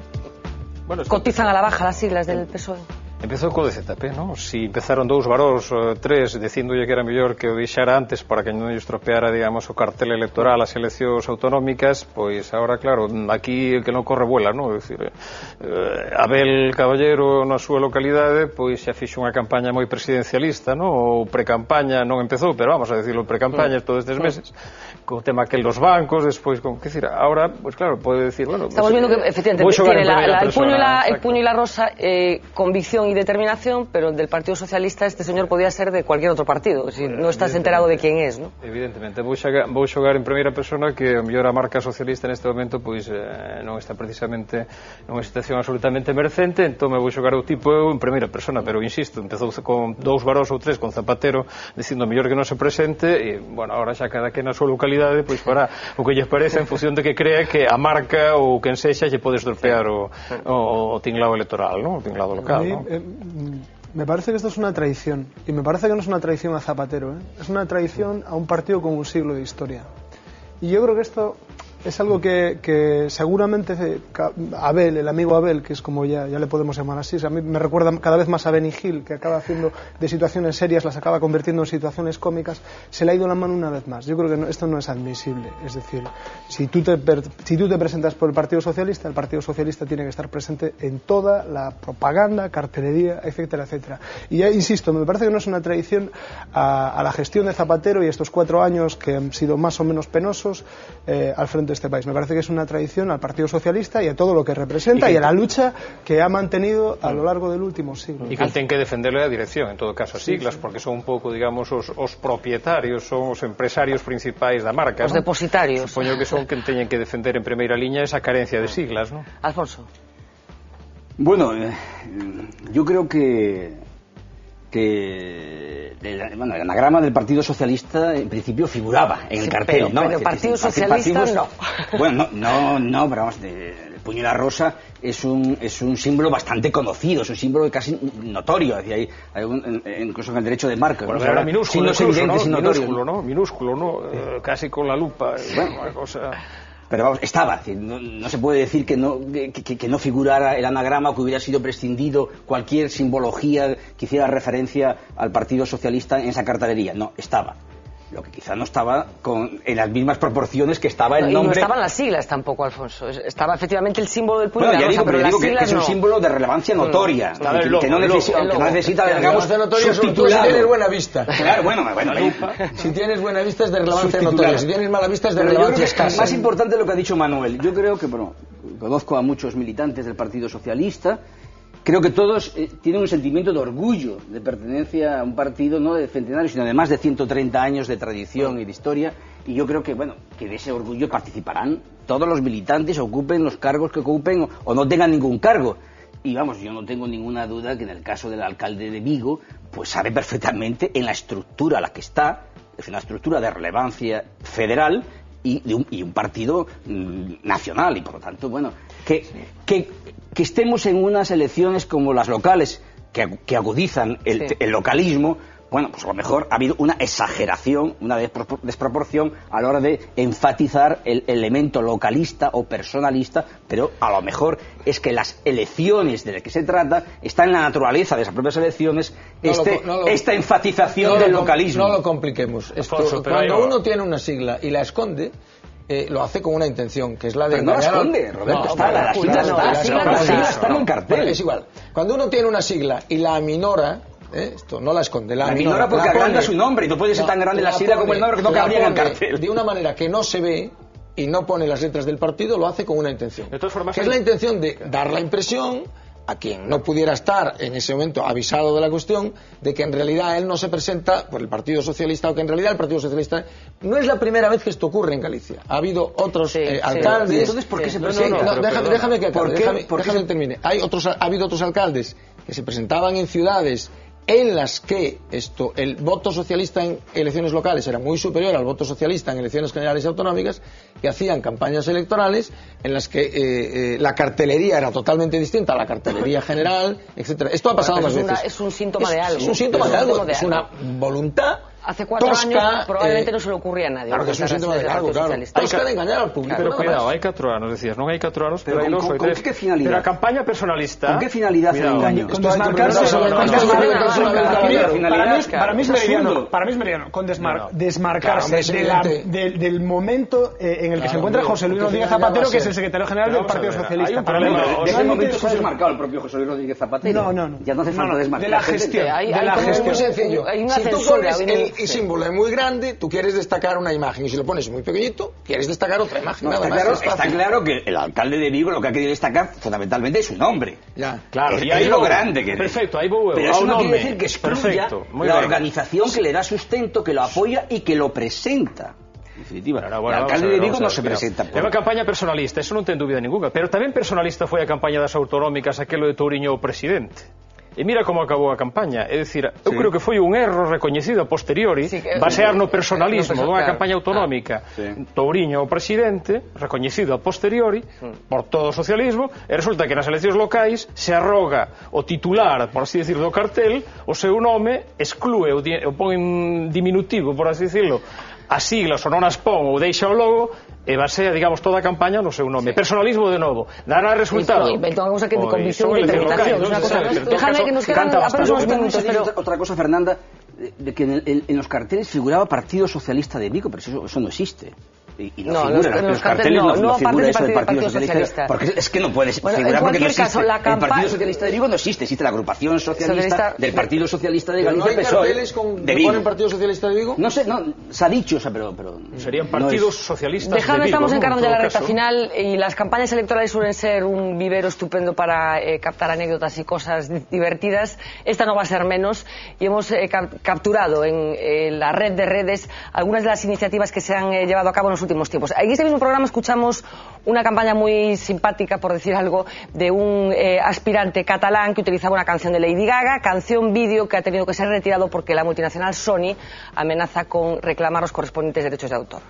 cotizan a la baja las siglas del PSOE? Empezou co DCTP, non? Si empezaron 2 varóns, 3, dicíndolle que era mellor que o deixara antes para que non lle estropeara, digamos, o cartel electoral ás eleccións autonómicas, pois agora, claro, aquí el que non corre vuela, non? É dicir, Abel Caballero na súa localidade, pois xa fixo unha campaña moi presidencialista, non? O precampaña non empezou, pero vamos a decirlo, precampaña todos estes meses, co tema aquel dos bancos, despois, con que decir, ahora, pois claro, pode decir, bueno, estamos viendo que efectivamente tiene el puño y la rosa, convicción y determinación, pero del Partido Socialista este señor podía ser de cualquier otro partido, si no estás enterado de quién es, ¿no? Evidentemente, vou xogar en primeira persona que a mellor a marca socialista neste momento pois non está precisamente nunha situación absolutamente emergente, entón me vou xogar o tipo eu en primeira persona, pero insisto, empezou con 2 varóns ou 3 con Zapatero dicindo mellor que non se presente e, bueno, ahora xa cada que na súa localidade pois fará o que lles parece en función de que crea que a marca ou quen sexa lle pode estropear o tinglado electoral, ¿no? O tinglado local, ¿no? Me parece que esto es una traición, y me parece que no es una traición a Zapatero, es una traición a un partido con un siglo de historia. Y yo creo que esto es algo que seguramente Abel, el amigo Abel, que es como ya le podemos llamar así, a mí me recuerda cada vez más a Benny Hill, que acaba haciendo de situaciones serias, las acaba convirtiendo en situaciones cómicas, se le ha ido la mano una vez más. Yo creo que esto no es admisible. Es decir, si tú te presentas por el Partido Socialista tiene que estar presente en toda la propaganda, cartelería, etcétera, etcétera. Y ya insisto, me parece que no es una traición a la gestión de Zapatero y estos 4 años que han sido más o menos penosos al frente de este país. Me parece que es una traición al Partido Socialista y a todo lo que representa y a la lucha que ha mantenido a lo largo del último siglo. E que ten que defenderle a dirección, en todo caso, as siglas, porque son un pouco, digamos, os propietarios, son os empresarios principais da marca, os depositarios. Supoño que son quen teñen que defender en primeira liña esa carencia de siglas, ¿no? Alfonso. Bueno, yo creo que el anagrama del Partido Socialista en principio figuraba en el cartel, ¿no? Pero el Partido Socialista no. Bueno, no, pero vamos, el puño y la rosa es un símbolo bastante conocido, es un símbolo casi notorio, hay incluso en el derecho de marca. Bueno, pero era minúsculo, minúsculo, ¿no? Casi con la lupa, bueno, una cosa... Pero vamos, estaba, no se puede decir que no figurara el anagrama o que hubiera sido prescindido cualquier simbología que hiciera referencia al Partido Socialista en esa cartelería. No, estaba. Lo que quizá no estaba en las mismas proporciones que estaba el nombre. Y no estaban las siglas tampoco, Alfonso. Estaba efectivamente el símbolo del puño y la rosa, pero las siglas que es un símbolo de relevancia notoria. Que no necesita, digamos, subtitulado. Si tienes buena vista. Claro, bueno. Si tienes buena vista es de relevancia notoria. Si tienes mala vista es de relevancia escasa. Más importante lo que ha dicho Manuel. Yo creo que, conozco a muchos militantes del Partido Socialista. Creo que todos tienen un sentimiento de orgullo de pertenencia a un partido no de centenario, sino de más de 130 años de tradición y de historia, y yo creo que que de ese orgullo participarán todos los militantes, ocupen los cargos que ocupen o no tengan ningún cargo. Y vamos, yo no tengo ninguna duda que en el caso del alcalde de Vigo, pues sabe perfectamente en la estructura a la que está, es una estructura de relevancia federal y un partido nacional, y por lo tanto, que estemos en unas elecciones como las locales que agudizan el localismo, pues a lo mejor ha habido una exageración, una desproporción a la hora de enfatizar el elemento localista o personalista, pero a lo mejor es que las elecciones de las que se trata está en la naturaleza de esas propias elecciones esta enfatización del localismo. No lo compliquemos. Cuando uno tiene una sigla y la esconde, lo hace con una intención, que es la de... Pero no la esconde, Roberto, la sigla está en un cartel. Es igual. Cuando uno tiene una sigla y la aminora, esto no la esconde, la aminora porque agranda su nombre y no puede ser tan grande la sigla como el nombre que no cabría en el cartel. De una manera que no se ve, y no pone las letras del partido, lo hace con una intención. De todas formas, que es la intención de dar la impresión a quien no pudiera estar en ese momento avisado de la cuestión, de que en realidad él no se presenta por el Partido Socialista, o que en realidad el Partido Socialista no es la primera vez que esto ocurre en Galicia. Ha habido otros alcaldes. Entonces, ¿por qué se presenta? Déjame que acabe, déjame que termine. Ha habido otros alcaldes que se presentaban en ciudades en las que el voto socialista en elecciones locales era muy superior al voto socialista en elecciones generales y autonómicas, que hacían campañas electorales en las que la cartelería era totalmente distinta a la cartelería general, etcétera. Esto ha pasado más veces. Es un síntoma de algo. Es un síntoma de algo. Es una voluntad. Hace 4 años probablemente no se le ocurría a nadie. Claro que es un síntoma de algo, claro. Tosca de engañar al público. Pero cuidado, hai 4 anos, decías, non hai 4 anos, pero hai 2 ou 3. ¿Con qué finalidad? Pero a campaña personalista... ¿Con qué finalidad el engaño? Con desmarcarse... Para mí es meridiano. Con desmarcarse del momento en el que se encuentra José Luis Rodríguez Zapatero, que es el secretario general del Partido Socialista. ¿En qué momento se ha desmarcado el propio José Luis Rodríguez Zapatero? No. Ya no hace falta desmarcar. De la gestión. Es muy sencillo. Hay una si tú censura, pones el símbolo es muy grande, tú quieres destacar una imagen, y si lo pones muy pequeñito, quieres destacar otra imagen. Está claro que el alcalde de Vigo lo que ha querido destacar fundamentalmente es su nombre. Ya. Claro, es lo grande que es. Perfecto, ahí voy. Pero eso no quiere decir que excluya la organización que le da sustento, que lo apoya y que lo presenta. En definitiva, el alcalde de Vigo no se presenta. É unha campaña personalista, eso non ten dúbida ninguna, pero tamén personalista foi a campaña das autonómicas, aquelo de Touriño o presidente. E mira como acabou a campaña, é dicir, eu creo que foi un erro recoñecido a posteriori, basear no personalismo dunha campaña autonómica. Touriño o presidente, recoñecido a posteriori por todo o socialismo, e resulta que nas eleccións locais se arroga o titular, por así decir, do cartel, o seu nome, exclúe, o pon en diminutivo, por así decirlo, as siglas ou non as pon ou deixa o logo e basea, digamos, toda a campaña no seu nome. Personalismo de novo. Dará resultado. Inventó unha cousa que de convicción e determinación. Déjame que nos quedan apenas unos minutos. Otra cosa, Fernanda, de que en los carteles figuraba Partido Socialista de Vigo, pero eso no existe. Y no figura, los carteles no figura eso del Partido Socialista, porque es que no puede figurar porque no existe. El Partido Socialista de Vigo no existe, existe la agrupación socialista del Partido Socialista de Galicia, ¿No hay carteles que ponen Partido Socialista de Vigo? No sé, se ha dicho, o sea, pero serían partidos socialistas de Vigo. Estamos encarando ya la recta final y las campañas electorales suelen ser un vivero estupendo para captar anécdotas y cosas divertidas. Esta no va a ser menos y hemos capturado en la red de redes algunas de las iniciativas que se han llevado a cabo en los últimos tiempos. En este mismo programa escuchamos una campaña muy simpática, por decir algo, de un aspirante catalán que utilizaba una canción de Lady Gaga, canción vídeo que ha tenido que ser retirado porque la multinacional Sony amenaza con reclamar los correspondientes derechos de autor.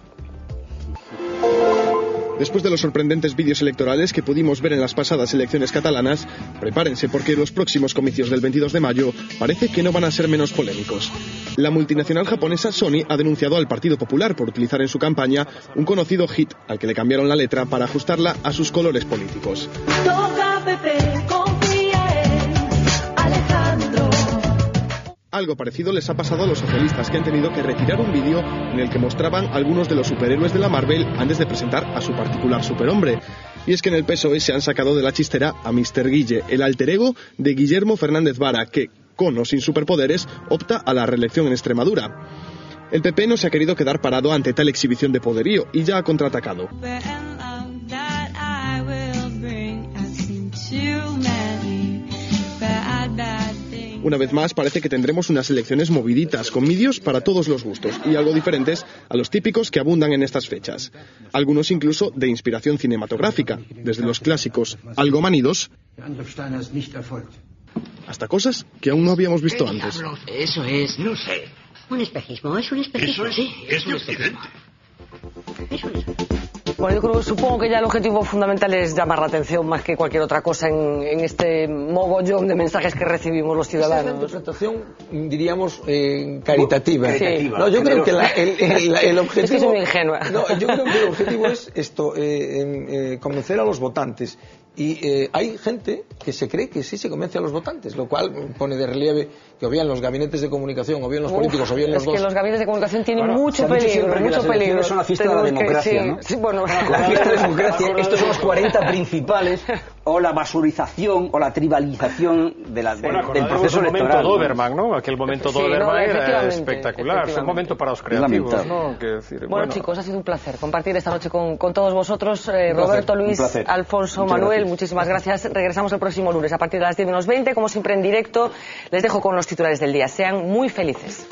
Después de los sorprendentes vídeos electorales que pudimos ver en las pasadas elecciones catalanas, prepárense porque los próximos comicios del 22 de mayo parece que no van a ser menos polémicos. La multinacional japonesa Sony ha denunciado al Partido Popular por utilizar en su campaña un conocido hit al que le cambiaron la letra para ajustarla a sus colores políticos. Toca Pepe, confía en Alejandro. Algo parecido les ha pasado a los socialistas, que han tenido que retirar un vídeo en el que mostraban algunos de los superhéroes de la Marvel antes de presentar a su particular superhombre. Y es que en el PSOE se han sacado de la chistera a Mr. Guille, el alter ego de Guillermo Fernández Vara, que, con o sin superpoderes, opta a la reelección en Extremadura. El PP no se ha querido quedar parado ante tal exhibición de poderío y ya ha contraatacado. Una vez más parece que tendremos unas elecciones moviditas, con vídeos para todos los gustos y algo diferentes a los típicos que abundan en estas fechas. Algunos incluso de inspiración cinematográfica, desde los clásicos algo manidos hasta cosas que aún no habíamos visto antes. Eso es, no sé. Un espejismo, es un espejismo. Eso es de Occidente. Bueno, yo supongo que ya el objetivo fundamental es llamar la atención más que cualquier otra cosa en este mogollón de mensajes que recibimos los ciudadanos. Es una interpretación, diríamos, caritativa. No, yo creo que el objetivo... Es que soy muy ingenua. No, yo creo que el objetivo es esto, convencer a los votantes Y hay gente que se cree que sí se convence a los votantes, lo cual pone de relieve que o bien los gabinetes de comunicación, o bien los políticos, o bien los dos. Es que los gabinetes de comunicación tienen mucho peligro, mucho peligro. Son la fiesta de la democracia, ¿no? Sí, bueno, la fiesta de la democracia. Estos son los 40 principales, o la basurización, o la tribalización del proceso electoral. Momento Doberman, ¿no? Aquel momento Doberman era espectacular. Fue un momento para los creativos, ¿no? Bueno, chicos, ha sido un placer compartir esta noche con todos vosotros. Roberto, Luis, Alfonso, Manuel, muchísimas gracias. Regresamos el próximo lunes a partir de las 10:20, como siempre en directo. Les dejo con los titulares del día. Sean muy felices.